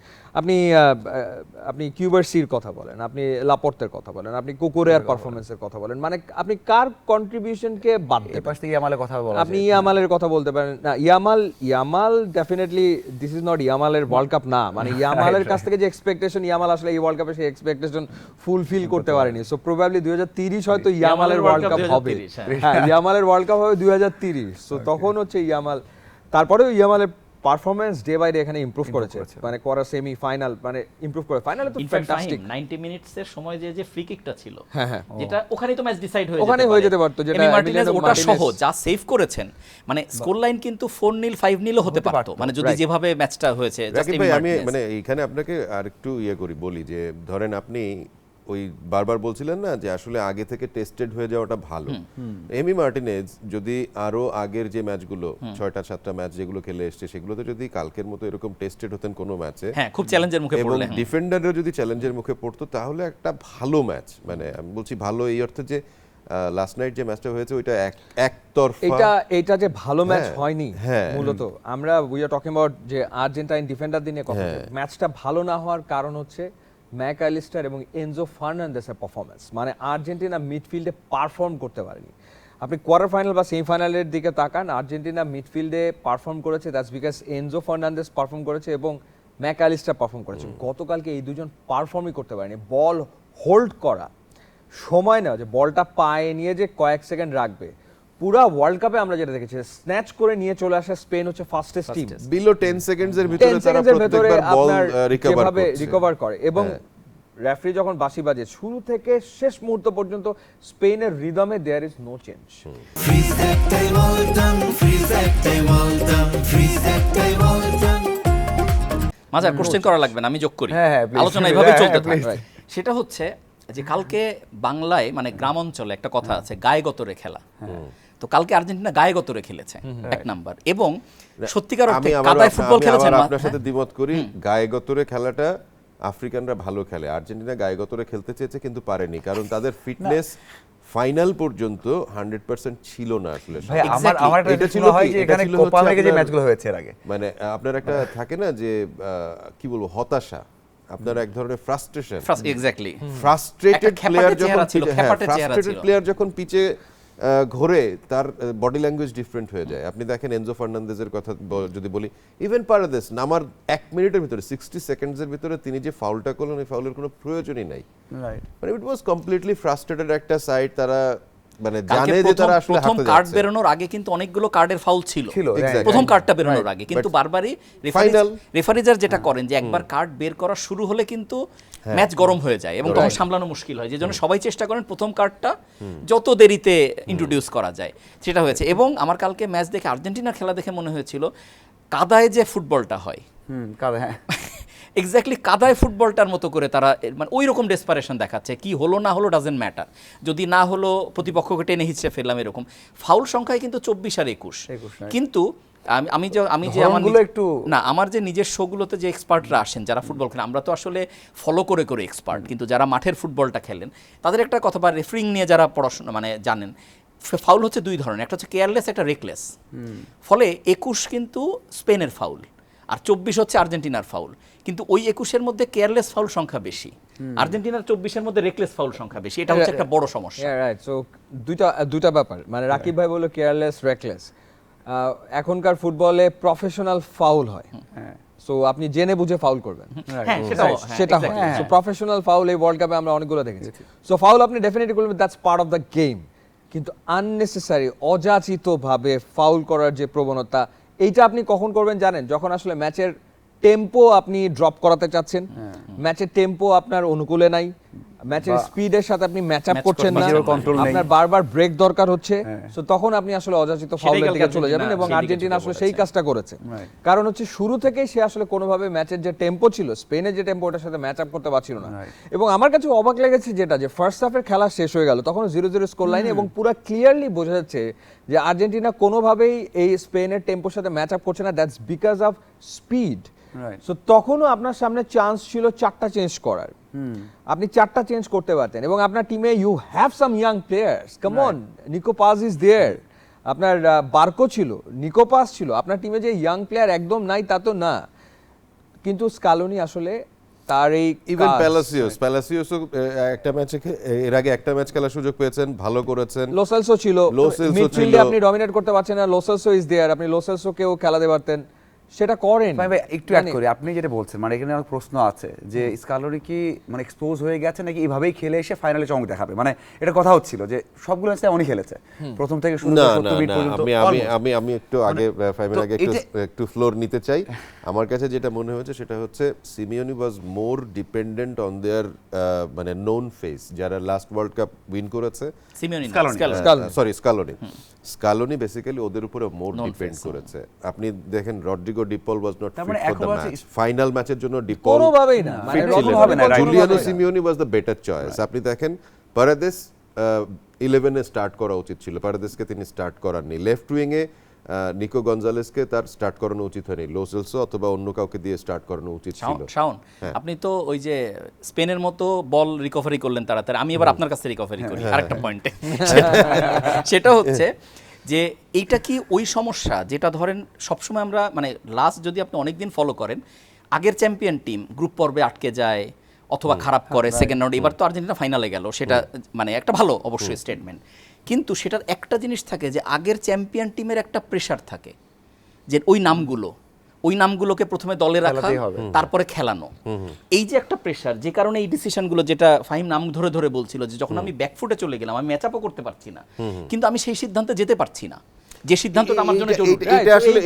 আপনি কিউবার্সির কথা বলেন, আপনি লাপোর্তের কথা বলেন, আপনি কুকুরের পারফরমেন্সের কথা বলেন, মানে আপনি কার কন্ট্রিবিউশনকে বাদ এই দেবেন। পাশ থেকে ইয়ামালের কথা বলা আপনি ইয়ামালের কথা বলতে পারেন না, Yamal definitely this is not ইয়ামালের ওয়ার্ল্ড কাপ না, মানে ইয়ামালের কাছ থেকে যে এক্সপেকটেশন, ইয়ামাল আসলে এই ওয়ার্ল্ড কাপে সেই এক্সপেকটেশন ফুলফিল করতে পারেনি। সো প্রবাবলি 2030 হয়তো ইয়ামালের ওয়ার্ল্ড কাপ হবে। হ্যাঁ, ইয়ামালের ওয়ার্ল্ড কাপ হবে 2030। সো তখন হচ্ছে ইয়ামাল, তারপরেও ইয়ামালের পারফরম্যান্স ডে বাই ডে এখানে ইমপ্রুভ করেছে, মানে কোয়ার্টার সেমি ফাইনাল, মানে ইমপ্রুভ করে ফাইনালে তো ফ্যান্টাস্টিক। 90 মিনিটসের সময় যে ফ্রি কিকটা ছিল, হ্যাঁ, যেটা ওখানেই তো ম্যাচ ডিসাইড হয়ে ওখানে হয়ে যেতে পারতো, যেটা এমি মার্টিনেজ এমিলিয়ানো ওটা সহ মার্টিনেজ যা সেভ করেছেন, মানে স্কোর লাইন কিন্তু 4-0 5-0 হতে পারতো, মানে যদি যেভাবে ম্যাচটা হয়েছে। রাকিব ভাই, আমি মানে এইখানে আপনাকে আরেকটু করি, বলি যে ধরেন আপনি ওই বারবার বলছিলেন না যে আসলে আগে থেকে টেস্টেড হয়ে যাওয়াটা ভালো। এমি মার্টিনেজ যদি আরো আগের যে ম্যাচগুলো 6টা 7টা ম্যাচ যেগুলো খেলে এসছে, সেগুলোতে যদি কালকের মতো এরকম টেস্টেড হতেন কোনো ম্যাচে, হ্যাঁ, খুব চ্যালেঞ্জের মুখে এবং পড়লেন, ডিফেন্ডারও যদি চ্যালেঞ্জের মুখে পড়তো, তাহলে একটা ভালো ম্যাচ, মানে আমি বলছি ভালো এই অর্থে যে লাস্ট নাইট যে ম্যাচটা হয়েছে ওইটা একতরফা। এটা যে ভালো ম্যাচ হ্যাঁ, হয়নি, হ্যাঁ। মূলত আমরা উই আর টকিং অ্যাবাউট যে আর্জেন্টাইন ডিফেন্ডারদের নিয়ে কথা বলছি। ম্যাচটা ভালো না হওয়ার কারণ হচ্ছে ম্যাকঅ্যালিস্টার এবং এনজো ফার্নান্দেসের পারফরম্যান্স, মানে আর্জেন্টিনা মিডফিল্ডে পারফর্ম করতে পারেনি। আপনি কোয়ার্টার ফাইনাল বা সেমিফাইনালের দিকে তাকান, আর্জেন্টিনা মিডফিল্ডে পারফর্ম করেছে, that's because Enzo Fernandez perform করেছে এবং ম্যাকঅ্যালিস্টার পারফর্ম করেছে। গতকালকে এই দুজন পারফর্মই করতে পারেনি। বল হোল্ড করা, সময় নেওয়া, যে বলটা পায়ে নিয়ে যে কয়েক সেকেন্ড রাখবে, পুরা ওয়ার্ল্ড কাপে আমরা যেটা দেখেছি, স্ন্যাচ করে নিয়ে চলে আসে স্পেন হচ্ছে ফাস্টেস্ট টিম। বিলো 10 সেকেন্ডের ভিতরে 10 তারা সেকেন্ডের ভেতরে প্রত্যেকবার বল আপনার যেভাবে রিকভার রিকভার করে, এবং রেফারি যখন বাঁশি বাজে, শুরু থেকে শেষ মুহূর্ত পর্যন্ত স্পেনের রিদমে দেয়ার ইজ নো চেঞ্জ। মাঝে কোশ্চেন করা লাগবে না, আমি যোগ করি, হ্যাঁ, please. আলোচনা এইভাবে হ্যাঁ, চলতে please. থাকে। সেটা হচ্ছে যে কালকে বাংলায়, মানে গ্রাম অঞ্চলে একটা কথা আছে, গায়ে গতরে খেলা। তো কালকে আর্জেন্টিনা গায়ে গতরে খেলেছে, এক নাম্বার, এবং সত্যিকার অর্থে কাদায় ফুটবল খেলেছেন। আপনার সাথে দ্বিমত করি, গায়ে গতরে খেলাটা আফ্রিকানরা ভালো খেলে, আর্জেন্টিনা গায়ে গতরে খেলতে চেয়েছে কিন্তু পারেনি, কারণ তাদের ফিটনেস ফাইনাল পর্যন্ত 100% ছিল না আসলে। ভাই আমার Exactly. আমার একটা এটা ছিল ছিল হয় কি? যে এটা এখানে ছিল কোপা হচ্ছে আমেরিকা যে আপনার- ম্যাচগুলো হয়েছে এর আগে, মানে আপনার একটা থাকে না যে কি বলবো, হতাশা, আপনার এক ধরনের ফ্রাস্ট্রেশন, এক্স্যাক্টলি ফ্রাস্ট্রেটেড একটা প্লেয়ার খ্যাপাটে চেহারা ছিল, খ্যাপাটে চেহারা ফ্রাস্ট্রেটেড ছিল। প্লেয়ার যখন পিচে ঘোরে, তার বডি ল্যাঙ্গুয়েজ ডিফারেন্ট হয়ে যায়। আপনি দেখেন এনজো ফার্নান্দেজের কথা যদি বলি, ইভেন পারাদেস নামার 1 মিনিটের ভিতরে 60 সেকেন্ডসের ভিতরে তিনি যে ফাউলটা করলেন, এই ফাউলের কোনো প্রয়োজনই নাই। রাইট। মানে ইট ওয়াজ কমপ্লিটলি ফ্রাস্ট্রেটেড একটা সাইড, তারা মানে কালকে জানে যে তারা আসলে প্রথম হারতে কার্ড যাচ্ছে। বেরোনোর আগে কিন্তু অনেকগুলো কার্ডের ফাউল ছিল ছিল, Exactly. প্রথম কার্ডটা Right. বেরোনোর আগে, কিন্তু But বারবারই final- রেফারিজার যেটা করেন যে একবার কার্ড বের করা শুরু হলে কিন্তু ম্যাচ গরম হয়ে যায় এবং তখন সামলানো মুশকিল হয়, যে জন্য সবাই চেষ্টা করেন প্রথম কার্ডটা যত দেরিতে ইন্ট্রোডিউস করা যায় সেটা হয়েছে। এবং আমার কালকে ম্যাচ দেখে, আর্জেন্টিনার খেলা দেখে মনে হয়েছিল কাদায় যে ফুটবলটা হয়, কাদা, হ্যাঁ এক্স্যাক্টলি কাদায় ফুটবলটার মতো করে তারা মানে ওই রকম ডেসপারেশন দেখাচ্ছে, কি হলো না হলো ডাজেন্ট ম্যাটার, যদি না হলো প্রতিপক্ষকে টেনে হিচড়ে ফেললাম এরকম। ফাউল সংখ্যায় কিন্তু 24 আর 21, right. কিন্তু আমি যে আমার ধরনগুলো একটু- না, আমার যে নিজের শোগুলোতে যে এক্সপার্টরা আসেন যারা ফুটবল খেলেন, আমরা তো আসলে ফলো করে করে এক্সপার্ট, কিন্তু যারা মাঠের ফুটবলটা খেলেন তাদের একটা কথা, বা রেফারিং নিয়ে যারা পড়াশোনা মানে জানেন, ফাউল হচ্ছে দুই ধরনের, একটা হচ্ছে কেয়ারলেস, একটা রেকলেস। ফলে 21 কিন্তু স্পেনের ফাউল আর 24 হচ্ছে আর্জেন্টিনার ফাউল, কিন্তু ওই 21-এর মধ্যে কেয়ারলেস ফাউল সংখ্যা বেশি, আর্জেন্টিনার 24-এর মধ্যে রেকলেস ফাউল সংখ্যা বেশি। এটা হচ্ছে একটা বড় সমস্যা। রাইট। সো দুইটা ব্যাপার, মানে রাকিব ভাই বললো কেয়ারলেস, রেকলেস। এখনকার ফুটবলে প্রফেশনাল ফাউল হয়, সো আপনি জেনে বুঝে ফাউল করবেন, হ্যাঁ, সেটাও, Right, হ্যাঁ, সেটা হয়। exactly. সো প্রফেশনাল ফাউল এই ওয়ার্ল্ড কাপে আমরা অনেকগুলো দেখেছি। সো ফাউল আপনি ডেফিনেটলি করবেন, that's part of the game, কিন্তু আননেসেসারি অযাচিতভাবে ফাউল করার যে প্রবণতা, এইটা আপনি কখন করবেন জানেন? যখন আসলে ম্যাচের টেম্পো আপনি ড্রপ করাতে চাচ্ছেন, ম্যাচের টেম্পো আপনার অনুকূলে নাই, ম্যাচের স্পিডের সাথে আপনি ম্যাচ আপ করছেন না, নিজের control নেই। আপনার বারবার ব্রেক দরকার হচ্ছে, সো তখন আপনি আসলে অযাচিত ফাউলের কালকে দিকে চলে যাবেন। আর্জেন্টিনা এবং সেই দিকে আর্জেন্টিনা ঝুঁকে আসলে পড়েছে। সেই কাজটা করেছে, Right. কারণ হচ্ছে শুরু থেকেই সে আসলে কোনোভাবে ম্যাচের যে টেম্পো ছিল, স্পেনের যে টেম্পো, ওটার সাথে ম্যাচ আপ করতে পারছিল না। এবং আমার কাছে অবাক লেগেছে যেটা, যে ফার্স্ট হাফের খেলা শেষ হয়ে গেল, তখন 0-0 স্কোর লাইনে, এবং পুরো ক্লিয়ারলি বোঝা যাচ্ছে যে আর্জেন্টিনা কোনোভাবেই এই স্পেনের টেম্পোর সাথে ম্যাচ আপ করছে না, that's because of speed. Right. So তখনও আপনার সামনে চান্স ছিল 4টা চেঞ্জ করার, আপনি 4টা চেঞ্জ করতে পারতেন, এবং আপনার টিমে you have some young players, come on, Nico Paz is there, আপনার বার্কো ছিল, নিকো পাস ছিল, আপনার টিমে যে ইয়াং প্লেয়ার একদম নাই তা তো না, কিন্তু স্কালোনি আসলে তার এই ইভেন কাজ- প্যালাসিওসও একটা ম্যাচে এর আগে একটা ম্যাচ খেলার সুযোগ পেয়েছেন, ভালো করেছেন। লোসেলসো ছিল, Lo Celso মিডফিল্ডে ছিল। আপনি ডমিনেট করতে পারছেন না, লোসেলসো ইজ দেয়ার, আপনি লোসেলসোকেও খেলাতে পারতেন, সেটা করেন। ভাই ভাই একটু অ্যাড করি, আপনি যেটা বলছেন, মানে এখানে আমার প্রশ্ন আছে যে স্কালোনি কি মানে এক্সপোজ হয়ে গেছে নাকি এইভাবেই খেলে এসে ফাইনালে চমক দেখাবে? মানে এটা কথা হচ্ছিল যে সবগুলো ম্যাচে উনি খেলেছে প্রথম থেকে শুরু না করে না 70 মিনিট না, পর্যন্ত আমি আমি almost। আমি আমি একটু আগে ফাইভের তো আগে একটু ফ্লোর নিতে চাই। আমার কাছে যেটা মনে হয়েছে সেটা হচ্ছে Simeone was more dependent on their মানে নোন ফেস, যারা লাস্ট ওয়ার্ল্ড কাপ উইন করেছে। সিমিওনি না, Scaloni. Scaloni. Sorry, Scaloni basically ওদের উপরে মোর ডিপেন্ড করেছে। আপনি দেখেন রড্রিগো ডিপল ওয়াজ নট তার ফিট মানে ফর এখন দ্য আছে ম্যাচ। ফাইনাল ম্যাচের জন্য ডিপল কোনোভাবেই না, মানে fit রড্রিগো হবে না, ডিপল right. কোনোভাবেই জুলিয়ানো না। Simeone was the better choice. আপনি দেখেন পারাদেস 11-এ স্টার্ট করা উচিত ছিল, পারাদেসকে তিনি স্টার্ট করাননি। লেফট উইং এ নিকো গঞ্জালেসকে তার স্টার্ট করানো উচিত হয়নি, লোসেলসো অথবা অন্য কাউকে দিয়ে স্টার্ট করানো উচিত ছিল। শাওন, আপনি তো ওই যে স্পেনের মতো বল রিকভারি করলেন তাড়াতাড়ি, আমি এবার আপনার কাছে রিকভারি করি আরেকটা পয়েন্টে। সেটা হচ্ছে যে এইটা কি ওই সমস্যা যেটা ধরেন সবসময় আমরা মানে লাস্ট যদি আপনি অনেকদিন ফলো করেন, আগের চ্যাম্পিয়ন টিম গ্রুপ পর্বে আটকে যায় অথবা খারাপ করে সেকেন্ড রাউন্ডে, এবার তো আর্জেন্টিনা ফাইনালে গেল, সেটা মানে একটা ভালো অবশ্যই স্টেটমেন্ট, কিন্তু সেটার একটা জিনিস থাকে যে আগের চ্যাম্পিয়ন টিমের একটা প্রেশার থাকে যে ওই নামগুলোকে প্রথমে দলে রাখা, খেলাতেই হবে। তারপরে খেলানো, এই যে একটা প্রেশার, যে কারণে এই ডিসিশনগুলো, যেটা ফাহিম নাম ধরে ধরে বলছিল যে যখন আমি ব্যাকফুটে চলে গেলাম, আমি ম্যাচ আপও করতে পারছি না, কিন্তু আমি সেই সিদ্ধান্তে যেতে পারছি না, যে সিদ্ধান্তটা আমার জন্য জরুরি।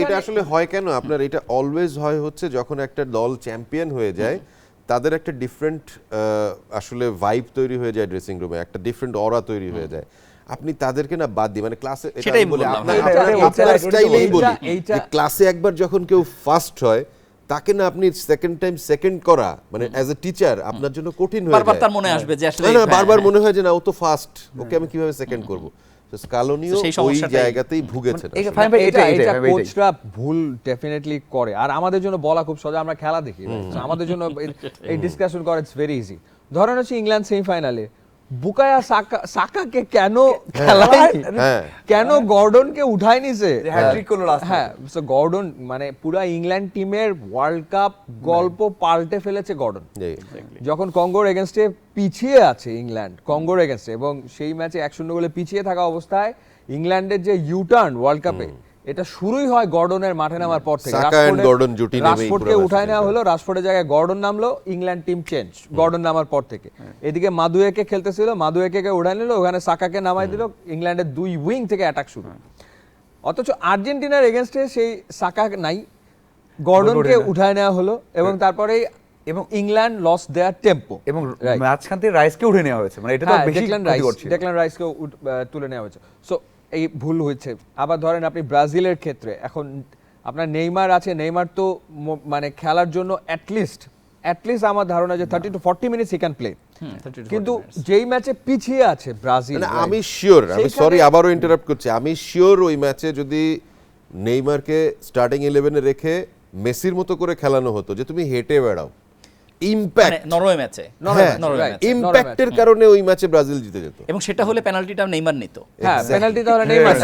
এটা আসলে হয় কেন আপনার, এটা অলওয়েজ হয় হচ্ছে যখন একটা দল চ্যাম্পিয়ন হয়ে যায়, তাদের একটা ডিফারেন্ট আসলে ভাইব তৈরি হয়ে যায় ড্রেসিং রুমে, একটা ডিফারেন্ট অরা তৈরি হয়ে যায়। আপনি তাদেরকে না বাদ দিই, মানে ক্লাসে সেটাই বললাম, আপনার স্টাইলেই বলি এইটা- যে ক্লাসে একবার যখন কেউ ফার্স্ট হয়, তাকে না আপনি সেকেন্ড টাইম সেকেন্ড করা মানে অ্যাজ এ টিচার আপনার জন্য কঠিন হয়ে যায়। বারবার তার মনে আসবে যে আসলে না, বারবার মনে হয় যে না, ও তো ফার্স্ট, ওকে আমি কিভাবে সেকেন্ড করব। তো স্কালোনিও সেই ওই সমস্যাটাই- জায়গাতেই ভুগেছেন এই আসলে। ফাইন ভাই এটা এটাই এটা ভাই, এটাই। কোচরা ভুল ডেফিনেটলি করে, আর আমাদের জন্য বলা খুব সহজ, আমরা খেলা দেখি, right? So আমাদের জন্য এই ডিসকাশন করা ইটস ভেরি ইজি। ধরেন হচ্ছে ইংল্যান্ড সেমিফাইনালে বুকায়া সাকাকে কেন খেলায়, হ্যাঁ। কেন গর্ডনকে উঠায় নিছে, হ্যাট্রিক করলো লাস্ট। হ্যাঁ সো গর্ডন মানে পুরা ইংল্যান্ড টিমের ওয়ার্ল্ড কাপ গল্প পাল্টে ফেলেছে গর্ডন। যখন কঙ্গোর এগেনস্টে পিছিয়ে আছে ইংল্যান্ড, কঙ্গোর এগেনস্টে, এবং সেই ম্যাচে 1-0 গোলে পিছিয়ে থাকা অবস্থায় ইংল্যান্ডের যে ইউটার্ন ওয়ার্ল্ড কাপে, এটা শুরুই হয় গর্ডনের মাঠে নামার পর থেকে। সাকা and গর্ডন জুটি নেমেই রাশফোর্ডকে পুরো উঠায় নেওয়া ম্যাচটা। হলো, রাশফোর্ডের জায়গায় গর্ডন নামলো, ইংল্যান্ড টিম চেঞ্জ গর্ডন নামার পর থেকে। এদিকে মাদুয়েকে খেলতেছিল, মাদুয়েকে উঠায় নিল, ওখানে সাকাকে নামাই দিল, ইংল্যান্ডের 2 উইং থেকে অ্যাটাক শুরু। অথচ আর্জেন্টিনার এগেনস্টে সেই সাকা নাই, গর্ডনকে উঠায় নেওয়া হলো, এবং তারপরে এবং ইংল্যান্ড লস দেয়ার টেম্পো, এবং মাঝখান থেকে রাইসকে উঠে নেওয়া হয়েছে, মানে এটা তো বেশি ক্ষতিকর ছিল। ডেক্লান রাইসকে তুলে নেওয়া হয়েছে। সো এই ভুল হয়েছে। আবার ধরেন আপনি ব্রাজিলের ক্ষেত্রে এখন আপনার নেইমার আছে, নেইমার তো মানে খেলার জন্য অ্যাটলিস্ট আমার ধারণা যে 30 to 40 minutes he can play, কিন্তু যেই ম্যাচে পিছিয়ে আছে ব্রাজিল, মানে আমি শিওর, আমি সরি আবারও ইন্টারাপ্ট করছি, আমি শিওর ওই ম্যাচে যদি নেইমারকে স্টার্টিং 11-এ রেখে মেসির মতো করে খেলানো হতো, যে তুমি হেঁটে বেড়াও, ইমপ্যাক্ট নরওয়ে ম্যাচে ইমপ্যাক্টের কারণে ওই ম্যাচে ব্রাজিল জিতে যেত। এবং সেটা হলে পেনাল্টিটা নেইমার নিত। হ্যাঁ পেনাল্টি তাহলে নেইমার।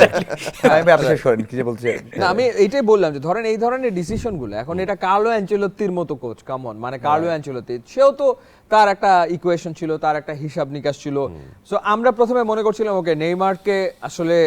আমি আপনি শেষ করেন কি যে বলছে। না আমি এইটাই বললাম যে ধরেন এই ধরনের ডিসিশনগুলো এখন, এটা কার্লো অ্যানচেলত্তির মতো কোচ, কামন মানে কার্লো অ্যানচেলত্তি, সেও তো তার একটা ইকুয়েশন ছিল, তার একটা হিসাব নিকাশ ছিল। সো আমরা প্রথমে মনে করছিলাম ওকে নেইমারকে আসলে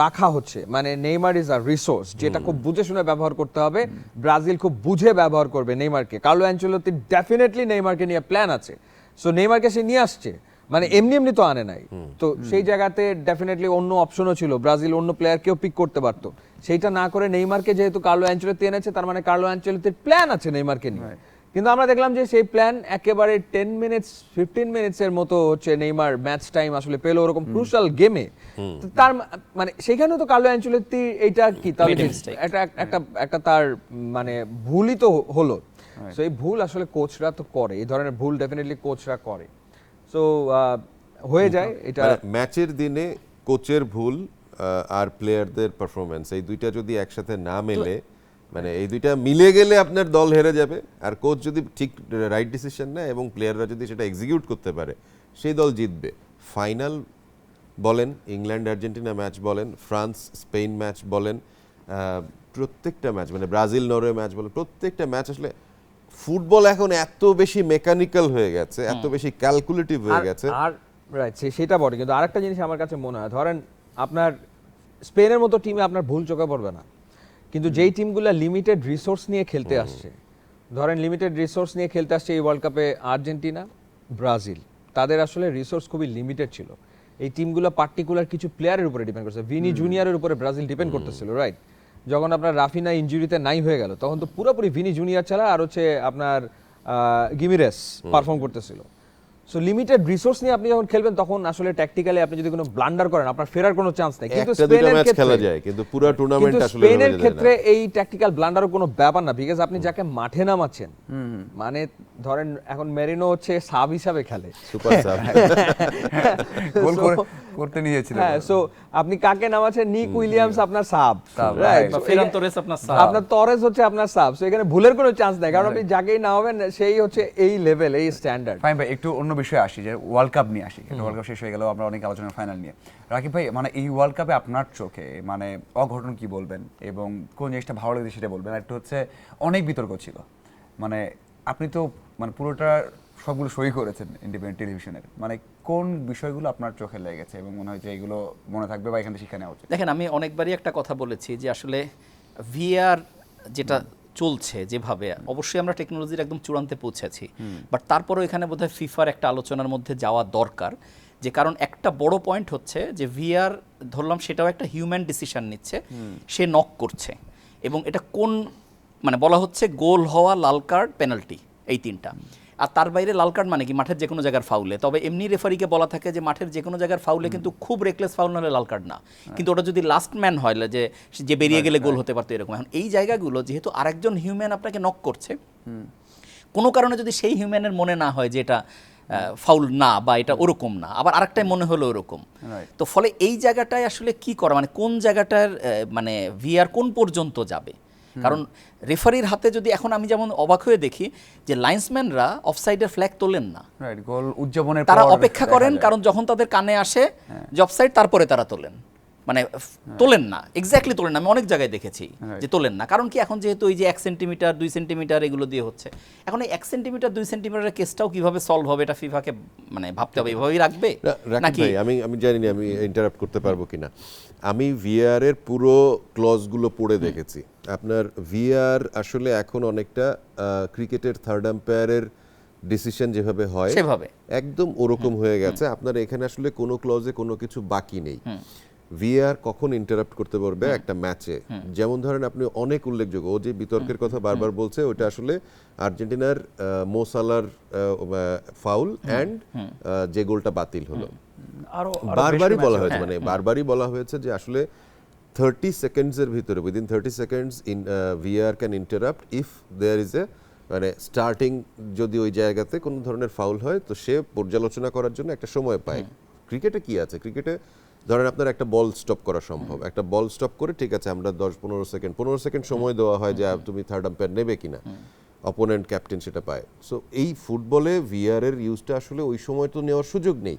রাখা হচ্ছে, মানে নেইমার ইজ আ রিসোর্স যেটা খুব বুঝে শুনে ব্যবহার করতে হবে, ব্রাজিল খুব বুঝে ব্যবহার করবে নেইমারকে। কার্লো অ্যানচেলত্তি ডেফিনেটলি নেইমারকে নিয়ে প্ল্যান আছে, সো নেইমারকে সে নিয়ে আসছে, মানে এমনি এমনি তো আনে নাই। তো সেই জায়গাতে ডেফিনেটলি অন্য অপশনও ছিল, ব্রাজিল অন্য প্লেয়ারকেও পিক করতে পারতো, সেইটা না করে নেইমারকে যেহেতু কার্লো অ্যানচেলত্তি এনেছে, তার মানে কার্লো অ্যানচেলত্তির প্ল্যান আছে নেইমারকে নিয়ে। কিন্তু আমরা দেখলাম যে সেই প্ল্যান একেবারে 10 মিনিটস 15 মিনিটসের মতো হচ্ছে নেইমার ম্যাচ টাইম আসলে পেলো ওরকম ক্রুশাল গেমে। তার মানে সেখানেও তো কার্লো অ্যানচেলত্তি এইটা কি তাহলে একটা তার মানে ভুলই তো হলো। সো এই ভুল আসলে কোচরা তো করে, এই ধরনের ভুল ডেফিনেটলি কোচরা করে। সো হয়ে যায় এটা। ম্যাচের দিনে কোচের ভুল আর প্লেয়ারদের পারফরমেন্স, এই দুইটা যদি একসাথে না মেলে, মানে এই দুইটা মিলে গেলে আপনার দল হেরে যাবে। আর কোচ যদি ঠিক রাইট ডিসিশন নেয় এবং প্লেয়াররা যদি সেটা এক্সিকিউট করতে পারে, সেই দল জিতবে। ফাইনাল বলেন, ইংল্যান্ড আর্জেন্টিনা ম্যাচ বলেন, ফ্রান্স স্পেন ম্যাচ বলেন, প্রত্যেকটা ম্যাচ, মানে ব্রাজিল নরওয়ে ম্যাচ বলেন, প্রত্যেকটা ম্যাচ আসলে ফুটবল এখন এত বেশি মেকানিক্যাল হয়ে গেছে, এত বেশি ক্যালকুলেটিভ হয়ে গেছে। আর রাইট সেটা বটে, কিন্তু আরেকটা জিনিস আমার কাছে মনে হয়, ধরেন আপনার স্পেনের মতো টিমে আপনার ভুল চোখে পড়বে না, কিন্তু যেই টিমগুলো লিমিটেড রিসোর্স নিয়ে খেলতে আসছে, ধরেন লিমিটেড রিসোর্স নিয়ে খেলতে আসছে এই ওয়ার্ল্ড কাপে আর্জেন্টিনা, ব্রাজিল, তাদের আসলে রিসোর্স খুবই লিমিটেড ছিল। এই টিমগুলো পার্টিকুলার কিছু প্লেয়ারের উপরে ডিপেন্ড করছে, ভিনি জুনিয়রের উপরে ব্রাজিল ডিপেন্ড করতেছিল, রাইট? যখন আপনার রাফিনা ইনজুরিতে নাই হয়ে গেল, তখন তো পুরোপুরি ভিনি জুনিয়র ছাড়া আর হচ্ছে আপনার গিমিরেস পারফর্ম করতেছিল। সো লিমিটেড রিসোর্স নিয়ে আপনি যখন খেলবেন, তখন আসলে ট্যাকটিক্যালি আপনি যদি কোনো ব্লান্ডার করেন, আপনার ফেরার কোনো চান্স নেই। কিন্তু স্পেনের ক্ষেত্রে খেলা যায়, কিন্তু পুরো টুর্নামেন্ট আসলে স্পেনের ক্ষেত্রে এই ট্যাকটিক্যাল ব্লান্ডারের কোনো ব্যাপার না, বিকজ আপনি যাকে মাঠে নামাচ্ছেন, মানে ধরেন এখন মেরিনো হচ্ছে সাব হিসাবে খেলে, সুপার সাব, গোল করতে নিয়েছিল। হ্যাঁ, সো আপনি কাকে নামাচ্ছেন? নিক উইলিয়ামস আপনার সাব, রাইট? ফেরান তোরেস আপনার সাব, আপনার তরেস হচ্ছে আপনার সাব। সো এখানে ভুলের কোনো চান্স নাই, কারণ আপনি যাকেই নামাবেন সেই হচ্ছে এই লেভেল, এই স্ট্যান্ডার্ড। ফাইন ভাই, একটু অন্য বিষয়ে আসি, যে ওয়ার্ল্ড কাপ নিয়ে আসি। ওয়ার্ল্ড কাপ শেষ হয়ে গেল, আমরা অনেক আলোচনা ফাইনাল নিয়ে। রাকিব ভাই, মানে এই ওয়ার্ল্ড কাপে আপনার চোখে মানে অঘটন কি বলবেন, এবং কোন জিনিসটা ভালো লেগেছে সেটা বলবেন। একটু হচ্ছে অনেক বিতর্ক ছিল, মানে আপনি তো মানে পুরোটা সবগুলো সই করেছেন ইন্ডিপেন্ডেন্ট টেলিভিশনের, মানে কোন বিষয়গুলো আপনার চোখে লেগেছে এবং মনে হয় যে এগুলো মনে থাকবে বা এখান থেকে শিক্ষা নেওয়া উচিত? দেখেন, আমি অনেকবারই একটা কথা বলেছি যে আসলে ভিআর যেটা চলছে যেভাবে, অবশ্যই আমরা টেকনোলজির একদম চূড়ান্তে পৌঁছেছি, বাট তারপরেও এখানে বোধহয় ফিফার একটা আলোচনার মধ্যে যাওয়া দরকার। যে কারণ একটা বড় পয়েন্ট হচ্ছে যে ভিআর ধরলাম সেটাও একটা হিউম্যান ডিসিশন নিচ্ছে, সে নক করছে, এবং এটা কোন মানে বলা হচ্ছে গোল হওয়া, লাল কার্ড, পেনাল্টি, এই তিনটা। আর তার বাইরে লাল কার্ড মানে কি মাঠের যে কোনো জায়গার ফাউলে, তবে এমনি রেফারিকে বলা থাকে যে মাঠের যে কোনো জায়গার ফাউলে কিন্তু খুব রেকলেস ফাউল না হলে লাল কার্ড না, কিন্তু ওটা যদি লাস্ট ম্যান হয় যে বেরিয়ে গেলে গোল হতে পারতো এরকম। এখন এই জায়গাগুলো যেহেতু আরেকজন হিউম্যান আপনাকে নক করছে, কোনো কারণে যদি সেই হিউম্যানের মনে না হয় যে এটা ফাউল না বা এটা ওরকম না, আবার আরেকটাই মনে হলো ওরকম, তো ফলে এই জায়গাটায় আসলে কি করা, মানে কোন জায়গাটার মানে ভিআর কোন পর্যন্ত যাবে। কারণ রেফারির হাতে যদি এখন আমি যেমন অবাক হয়ে দেখি যে লাইন্সম্যানরা অফসাইডের ফ্ল্যাগ তোলেন না, রাইট, গোল উদযাপনের তারা পর অপেক্ষা দেখা করেন, যায়। কারণ যখন তাদের কানে আসে যে অফসাইড তারপরে তারা তোলেন, মানে তোলেন না, এক্স্যাক্টলি তোলেন না। আমি অনেক জায়গায় দেখেছি যে তোলেন না, কারণ কি এখন যেহেতু ওই যে 1 সেন্টিমিটার 2 সেন্টিমিটার এগুলো দিয়ে হচ্ছে, এখন এই 1 সেন্টিমিটার 2 সেন্টিমিটারের কেসটাও কিভাবে সলভ হবে এটা ফিফাকে মানে ভাবতে হবে, এভাবেই রাখবে রাকিব নাকি? ভাই, আমি জানি না আমি ইন্টারাপ্ট করতে পারবো কিনা। আমি ভিআর এর পুরো ক্লজগুলো পড়ে দেখেছি। আপনার ভিআর আসলে এখন অনেকটা ক্রিকেটের থার্ড আম্পায়ারের ডিসিশন যেভাবে হয় সেভাবে একদম ওরকম হয়ে গেছে। আপনার এখানে আসলে কোনো ক্লজে কোনো কিছু বাকি নেই। ভিআর কখন ইন্টারাপ্ট করতে পারবে একটা ম্যাচে, যেমন ধরেন আপনি অনেক উল্লেখযোগ্য, ও যে বিতর্কের কথা বারবার বলছে ওটা আসলে আর্জেন্টিনার মো সালার ফাউল অ্যান্ড যে গোলটা বাতিল হলো, বারবারই বলা হয়েছে, মানে বারবারই বলা হয়েছে যে আসলে 30 সেকেন্ডসের ভিতরে, within 30 seconds in VR can interrupt if there is a, মানে স্টার্টিং যদি ওই জায়গাতে কোনো ধরনের ফাউল হয় তো সে পর্যালোচনা করার জন্য একটা সময় পায়। ক্রিকেটে কি আছে, ক্রিকেটে ধরেন আপনার একটা বল স্টপ করা সম্ভব, একটা বল স্টপ করে ঠিক আছে আমরা 10-15 সেকেন্ড সময় দেওয়া হয় যে তুমি থার্ড আম্পায়ার নেবে কিনা, অপোনেন্ট ক্যাপ্টেন সেটা পায়। সো এই ফুটবলে ভিআর এর ইউজটা আসলে ওই সময় তো নেওয়ার সুযোগ নেই।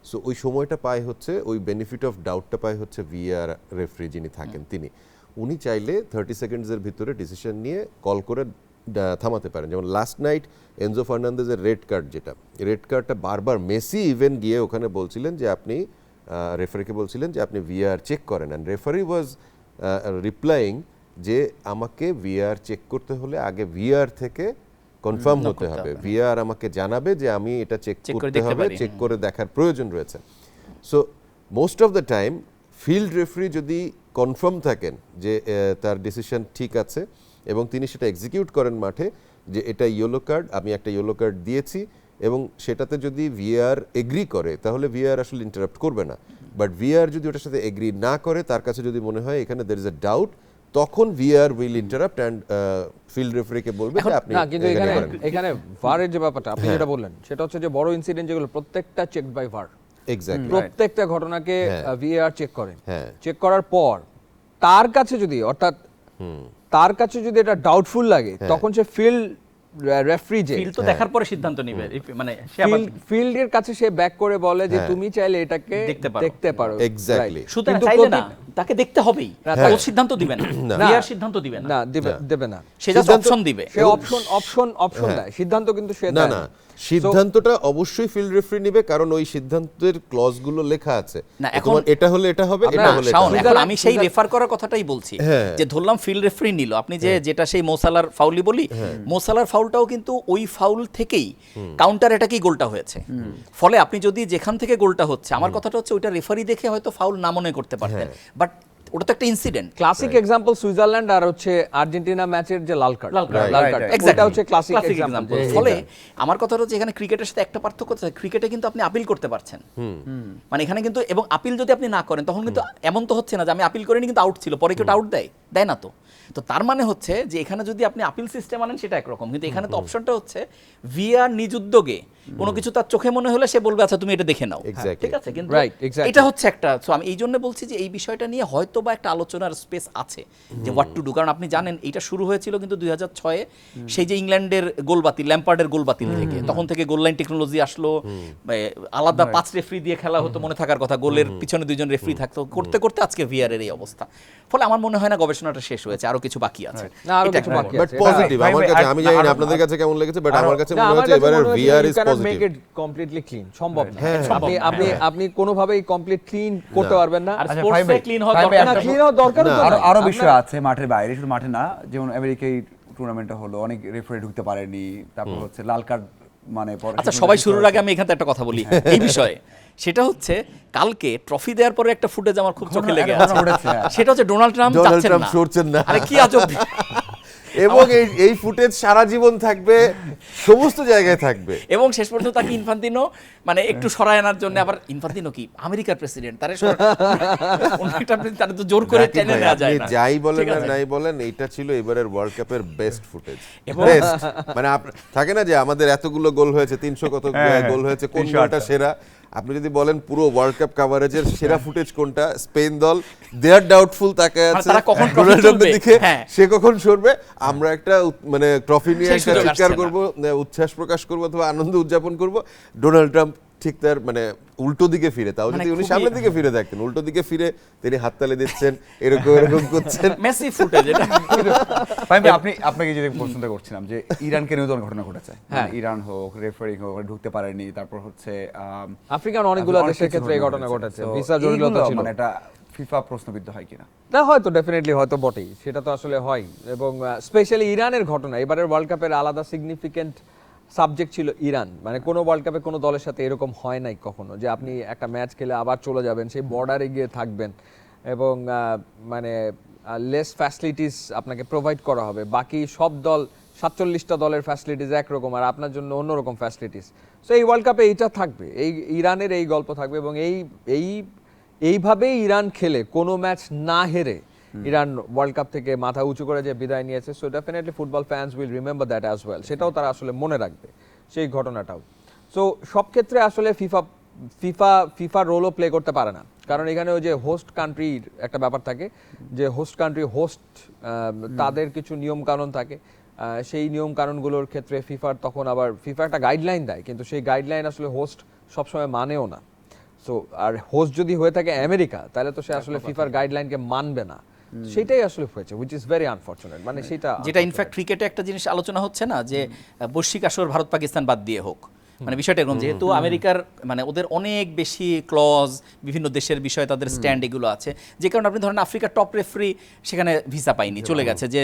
সো ওই সময়টা পায় হচ্ছে, ওই বেনিফিট অফ ডাউটটা পায় হচ্ছে ভিআর রেফারি যিনি থাকেন তিনি, উনি চাইলে 30 সেকেন্ডসের ভিতরে ডিসিশন নিয়ে কল করে থামাতে পারেন। যেমন লাস্ট নাইট এনজো ফার্নান্দেজের রেড কার্ড, যেটা রেড কার্ডটা বারবার মেসি ইভেন গিয়ে ওখানে বলছিলেন যে আপনি রেফারিকে বলছিলেন যে আপনি ভিআর চেক করেন, অ্যান্ড রেফারি ওয়াজ রিপ্লাইং যে আমাকে ভিআর চেক করতে হলে আগে ভিআর থেকে কনফার্ম হতে হবে, ভিআর আমাকে জানাবে যে আমি এটা চেক করতে হবে, চেক করে দেখার প্রয়োজন রয়েছে। So most of the time field referee যদি কনফার্ম থাকেন যে তার ডিসিশন ঠিক আছে এবং তিনি সেটা এক্সিকিউট করেন মাঠে, যে এটা ইয়েলো কার্ড, আমি একটা ইয়েলো কার্ড দিয়েছি, এবং সেটাতে যদি ভিআর এগ্রি করে তাহলে ভিআর আসলে ইন্টারাপ্ট করবে না। বাট ভিআর যদি ওটার সাথে এগ্রি না করে, তার কাছে যদি মনে হয় এখানে দের ইজ এ ডাউট, তখন VR will interrupt and field রেফারিকে বলবে যে আপনি না, কিন্তু এখানে ভারের যে ব্যাপারটা আপনি যেটা বললেন সেটা হচ্ছে যে বড় ইনসিডেন্ট যেগুলো প্রত্যেকটা চেকড বাই ভার, এক্স্যাক্টলি প্রত্যেকটা ঘটনাকে ভিআর চেক করে, হ্যাঁ। চেক করার পর তার কাছে যদি, অর্থাৎ তার কাছে যদি এটা ডাউটফুল লাগে তখন সে ফিল্ড রেফারি যে ফিল্ড তো দেখার পরে সিদ্ধান্ত নেবে, মানে সে আবার ফিল্ডের কাছে সে ব্যাক করে বলে যে তুমি চাইলে এটাকে দেখতে পারো। এক্স্যাক্টলি। শুধু চাইলে না, তাকে দেখতে হবেই, ও সিদ্ধান্ত দিবে না, ভিআর সিদ্ধান্ত দিবে না, না দেবে না, সে জাস্ট অপশন দিবে, সে অপশন দেয়, সিদ্ধান্ত কিন্তু সে না দেয় না, সিদ্ধান্তটা অবশ্যই ফিল্ড রেফারি নেবে, কারণ ওই সিদ্ধান্তের ক্লজগুলো লেখা আছে, না, এখন তোমার এটা হলে এটা হবে, এটা হলে এটা শাওন, হবে। এখন আমি সেই রেফার করার কথাটাই বলছি, যে ধরলাম ফিল্ড রেফারি নিল, আপনি যেটা সেই মোসালার ফাউলই বলি, মোসালার ফাউলটাও কিন্তু ওই ফাউল থেকেই কাউন্টার অ্যাটাকেই গোলটা হয়েছে। ফলে আপনি যদি যেখান থেকে গোলটা হচ্ছে, আমার কথাটা হচ্ছে ওইটা রেফারি দেখে হয়তো ফাউল না মনে করতে পারতেন, বাট ওটা তো একটা ইনসিডেন্ট। ক্লাসিক এক্সাম্পল সুইজারল্যান্ড আর হচ্ছে আর্জেন্টিনা ম্যাচের যে লাল কার্ড, এটা হচ্ছে ক্লাসিক এক্সাম্পল। ফলে আমার কথা হচ্ছে এখানে ক্রিকেটের সাথে একটা পার্থক্য আছে, ক্রিকেটে কিন্তু আপনি আপিল করতে পারছেন, মানে এখানে কিন্তু, এবং আপিল যদি আপনি না করেন তখন কিন্তু এমন তো হচ্ছে না যে আমি আপিল করিনি কিন্তু আউট ছিল, পরে কেউ আউট দেয় না তো। তো তার মানে হচ্ছে যে এখানে যদি আপনি আপিল সিস্টেম আনেন সেটা একরকম, কিন্তু এখানে তো অপশনটা হচ্ছে ভিআর নিজ উদ্যোগে কোনো কিছু তার চোখে মনে হলে সে বলবে আচ্ছা তুমি এটা দেখে নাও, ঠিক আছে, কিন্তু এটা হচ্ছে একটা। সো আমি এই জন্য বলছি যে এই বিষয়টা নিয়ে হয়তো বা একটা আলোচনার স্পেস আছে যে হোয়াট টু ডু, কারণ আপনি জানেন এটা শুরু হয়েছিল কিন্তু 2006-এ সেই যে ইংল্যান্ডের গোল বাতিল, ল্যাম্পার্ডের গোল বাতিল থেকে, তখন থেকে গোল লাইন টেকনোলজি আসলো, আলাদা 5 রেফারি দিয়ে খেলা হতো, মনে থাকার কথা, গোলের পিছনে 2জন রেফারি থাকতো, করতে করতে আজকে ভিআর এর এই অবস্থা। ফলে আমার মনে হয় না গবেষণাটা শেষ হয়েছে, আরো কিছু বাকি আছে, বাট পজিটিভ আমার কাছে, আমি জানি না আপনাদের কাছে কেমন লেগেছে, বাট আমার কাছে মনে হচ্ছে এবারে VR is positive. Make it completely clean সম্ভব না, আপনি কোনোভাবেই কমপ্লিট ক্লিন করতে পারবেন না, আর স্পোর্টসে ক্লিন হওয়া দরকার না, ক্লিন হওয়া দরকার না। আরো বিষয় আছে মাঠের বাইরে, শুধু মাঠে না, যেমন আমেরিকায় টুর্নামেন্টটা হলো, অনেক রেফারি ঢুকতে পারেনি, তারপর হচ্ছে লাল কার্ড, মানে আচ্ছা সবাই শুরুর আগে আমি এখানে একটা কথা বলি এই বিষয়ে, সেটা হচ্ছে কালকে ট্রফি দেওয়ার পরে একটা ফুটেজ আমার খুব চোখে লেগে আছে, সেটা হচ্ছে ডোনাল্ড ট্রাম্প যাচ্ছেন না, আরে কি আজব। এবং এই ফুটেজ সারা জীবন থাকবে, সমস্ত জায়গায় থাকবে, এবং শেষ পর্যন্ত তাকে ইনফান্তিনো মানে একটু সরায় আনার জন্য, আবার ইনফান্তিনো কি আমেরিকার প্রেসিডেন্ট, তার তো জোর করে টেনে নেওয়া যায় না। যাই বলেন আর নাই বলেন, এইটা ছিল এবারের ওয়ার্ল্ড কাপের বেস্ট ফুটেজ, মানে থাকে না যে আমাদের এতগুলো গোল হয়েছে, 300 কত গোল হয়েছে, কোন গোলটা সেরা, আপনি যদি বলেন পুরো ওয়ার্ল্ড কাপ কাভারেজের সেরা ফুটেজ কোনটা, স্পেন দল দে আর ডাউটফুল তাকায় মানে আছে তারা কখন trophy ডোনাল্ড ট্রাম্পের তুলবে? দিকে, হ্যাঁ। সে কখন সরবে, আমরা একটা মানে ট্রফি নিয়ে সেই একটা সুযোগ চিৎকার আসছে না। করব, উচ্ছ্বাস প্রকাশ করব অথবা আনন্দ উদযাপন করব, ডোনাল্ড ট্রাম্প ঠিক তার মানে উল্টো দিকে ফিরে, তাও মানে যদি উনি খুবই- সামনের দিকে ফিরে থাকতেন, উল্টো দিকে ফিরে তিনি হাততালি দিচ্ছেন, এরকম এরকম করছেন। মেসি ফুটেজ এটা ফাহিম ভাই, আপনাকে যে প্রশ্নটা করছিলাম যে ইরানকে নিয়ে তো অনেক ঘটনা ঘটেছে, হ্যাঁ। ইরান হোক, রেফারিং হোক, ওরা ঢুকতে পারেনি, তারপর হচ্ছে আফ্রিকান অনেকগুলো অনেক দেশের কিছু ক্ষেত্রে এই ঘটনা ঘটেছে, ভিসা জটিলতা এইগুলো ছিল। মানে এটা ফিফা প্রশ্নবিদ্ধ হয় কিনা? না হয়তো ডেফিনেটলি হয়তো বটেই, সেটা তো আসলে হয়। এবং স্পেশালি ইরানের ঘটনা, এবারের ওয়ার্ল্ড কাপের আলাদা সিগনিফিকেন্ট সাবজেক্ট ছিল ইরান। মানে কোনো ওয়ার্ল্ড কাপে কোনো দলের সাথে এরকম হয় নাই কখনো যে আপনি একটা ম্যাচ খেলে আবার চলে যাবেন, সেই বর্ডারে গিয়ে থাকবেন এবং মানে লেস ফ্যাসিলিটিস আপনাকে প্রোভাইড করা হবে। বাকি সব দল 47টা দলের ফ্যাসিলিটিস একরকম আর আপনার জন্য অন্যরকম ফ্যাসিলিটিস। সো এই ওয়ার্ল্ড কাপে এইটা থাকবে, এই ইরানের এই গল্প থাকবে এবং এইভাবেই ইরান খেলে কোনো ম্যাচ না হেরে ইরান ওয়ার্ল্ড কাপ থেকে মাথা উঁচু করে যে বিদায় নিয়েছে। So definitely football fans will remember that as well, সেটাও তারা আসলে মনে রাখবে সেই ঘটনাটাও। সো সব ক্ষেত্রে আসলে ফিফা রোলও প্লে করতে পারে না, কারণ এখানে ওই যে হোস্ট কান্ট্রির একটা ব্যাপার থাকে যে হোস্ট কান্ট্রি তাদের কিছু নিয়ম কানুন থাকে, সেই নিয়ম কানুনগুলোর ক্ষেত্রে ফিফার তখন আবার ফিফা একটা গাইডলাইন দেয়, কিন্তু সেই গাইডলাইন আসলে হোস্ট সবসময় মানেও না। সো আর হোস্ট যদি হয়ে থাকে আমেরিকা, তাহলে তো সে আসলে ফিফার গাইডলাইনকে মানবে না, সেটাই আসলে হয়েছে, হুইচ ইজ ভেরি আনফরচুনেট। মানে সেটা যেটা ইনফ্যাক্ট ক্রিকেটে একটা জিনিস আলোচনা হচ্ছে না যে বৈশ্বিক আসর ভারত পাকিস্তান বাদ দিয়ে হোক, মানে বিষয়টা এরকম যেহেতু আমেরিকার মানে ওদের অনেক বেশি ক্লজ, বিভিন্ন দেশের বিষয়ে তাদের স্ট্যান্ড এগুলো আছে, যে কারণে আপনি ধরেন আফ্রিকার টপ রেফারি সেখানে ভিসা পাইনি, চলে গেছে, যে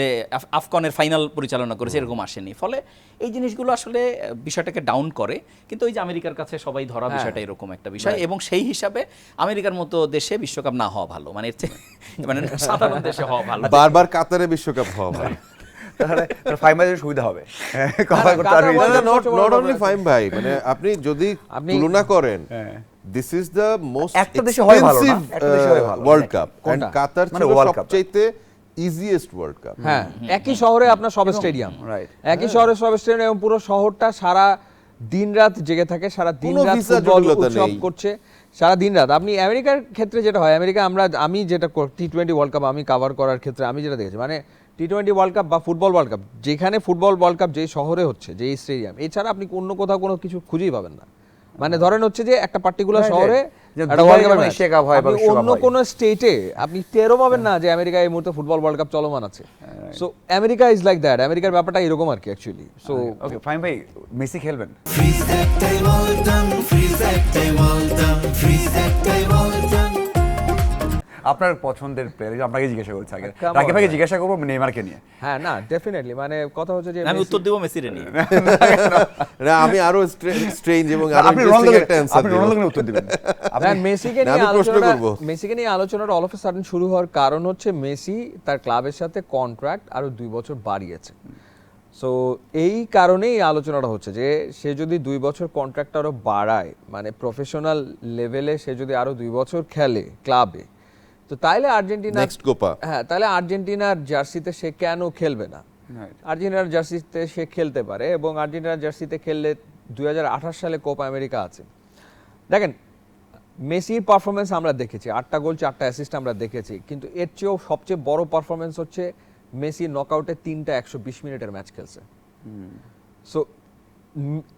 আফকনের ফাইনাল পরিচালনা করেছে এরকম আসেনি। ফলে এই জিনিসগুলো আসলে বিষয়টাকে ডাউন করে, কিন্তু ওই যে আমেরিকার কাছে সবাই ধরা বিষয়টা এরকম একটা বিষয়, এবং সেই হিসাবে আমেরিকার মতো দেশে বিশ্বকাপ না হওয়া ভালো, মানে এর চেয়ে মানে সাধারণ দেশে হওয়া ভালো। বারবার কাতারে বিশ্বকাপ হওয়া ভাই। তাহলে ফাহিম ভাইয়ের সুবিধা হবে কাতার world cup not only Faim ভাই, মানে আপনি যদি তুলনা করেন, দিস ইজ দ্য মোস্ট একটা দেশে হয় ভালো না, একটা দেশে হয় ভালো। ওয়ার্ল্ড কাপ, এন্ড কোনটা? কাতার মানে ছিল World Cup। সবচাইতে ইজিয়েস্ট ওয়ার্ল্ড কাপ। হ্যাঁ, একই শহরে আপনার সব স্টেডিয়াম, right. একই শহরে সব স্টেডিয়াম এবং পুরো শহরটা সারা দিনরাত জেগে থাকে, সারা দিনরাত visa ফুটবল জটিলতা উৎসব নেই। করছে সারা দিনরাত। আপনি আমেরিকার ক্ষেত্রে যেটা হয়, আমি যেটা টি-20 ওয়ার্ল্ড কাপ আমি কভার করার ক্ষেত্রে আমি যেটা দেখেছি, মানে টি-20 ওয়ার্ল্ড কাপ বা ফুটবল ওয়ার্ল্ড কাপ, যেখানে ফুটবল ওয়ার্ল্ড কাপ যেই শহরে হচ্ছে, যেই স্টেডিয়াম, এছাড়া আপনি অন্য কোথাও কোনো কিছু খুঁজেই পাবেন না। মানে ধরেন হচ্ছে যে একটা পার্টিকুলার Right, শহরে যে একটা দুবাই ওয়ার্ল্ড কাপের যেমন ম্যাচ, এশিয়া কাপ হয় বা আপনি বিশ্বকাপ অন্য হয়। কোনো স্টেটে আপনি টেরও পাবেন না যে আমেরিকা এই মুহূর্তে ফুটবল ওয়ার্ল্ড কাপ চলমান আছে। So America is like that, আমেরিকার ব্যাপারটা এরকম আর কি অ্যাকচুয়ালি। সো ওকে ফাহিম ভাই, মেসি খেলবেন? আপনার পছন্দের প্লেয়ার আপনাকে জিজ্ঞাসা করছি আগে, Come on, রাকিব ভাইকে man. জিজ্ঞাসা করবো নেইমারকে নিয়ে। হ্যাঁ, না ডেফিনেটলি, মানে কথা হচ্ছে যে আমি উত্তর দেবো মেসিরে নিয়ে। না, আমি আরো স্ট্রেঞ্জ এবং আরো আপনি ইন্টারেস্টিং একটা অ্যানসার আপনি রোনালদোকে নিয়ে উত্তর দিবেন। মেসিকে নিয়ে আলোচনাটা অল অফ এ সাডেন শুরু হওয়ার কারণ হচ্ছে মেসি তার ক্লাবের সাথে কন্ট্রাক্ট আরো 2 বছর বাড়িয়েছে। সো এই কারণেই এই আলোচনাটা হচ্ছে যে সে যদি 2 বছর কন্ট্রাক্ট আরো বাড়ায়, মানে প্রফেশনাল লেভেলে সে যদি আরো 2 বছর খেলে ক্লাবে, তো তাইলে আর্জেন্টিনা নেক্সট কোপা, হ্যাঁ, তাহলে আর্জেন্টিনার জার্সিতে সে কেন খেলবে না? Right. আর্জেন্টিনার জার্সিতে সে খেলতে পারে এবং আর্জেন্টিনার জার্সিতে খেললে 2028 সালে কোপা আমেরিকা আছে। দেখেন, মেসির পারফরমেন্স আমরা দেখেছি, 8টা গোল 4টা অ্যাসিস্ট আমরা দেখেছি, কিন্তু এর চেয়েও সবচেয়ে বড় পারফরমেন্স হচ্ছে মেসি নকআউটে 3টা 120 মিনিটের ম্যাচ খেলছে। So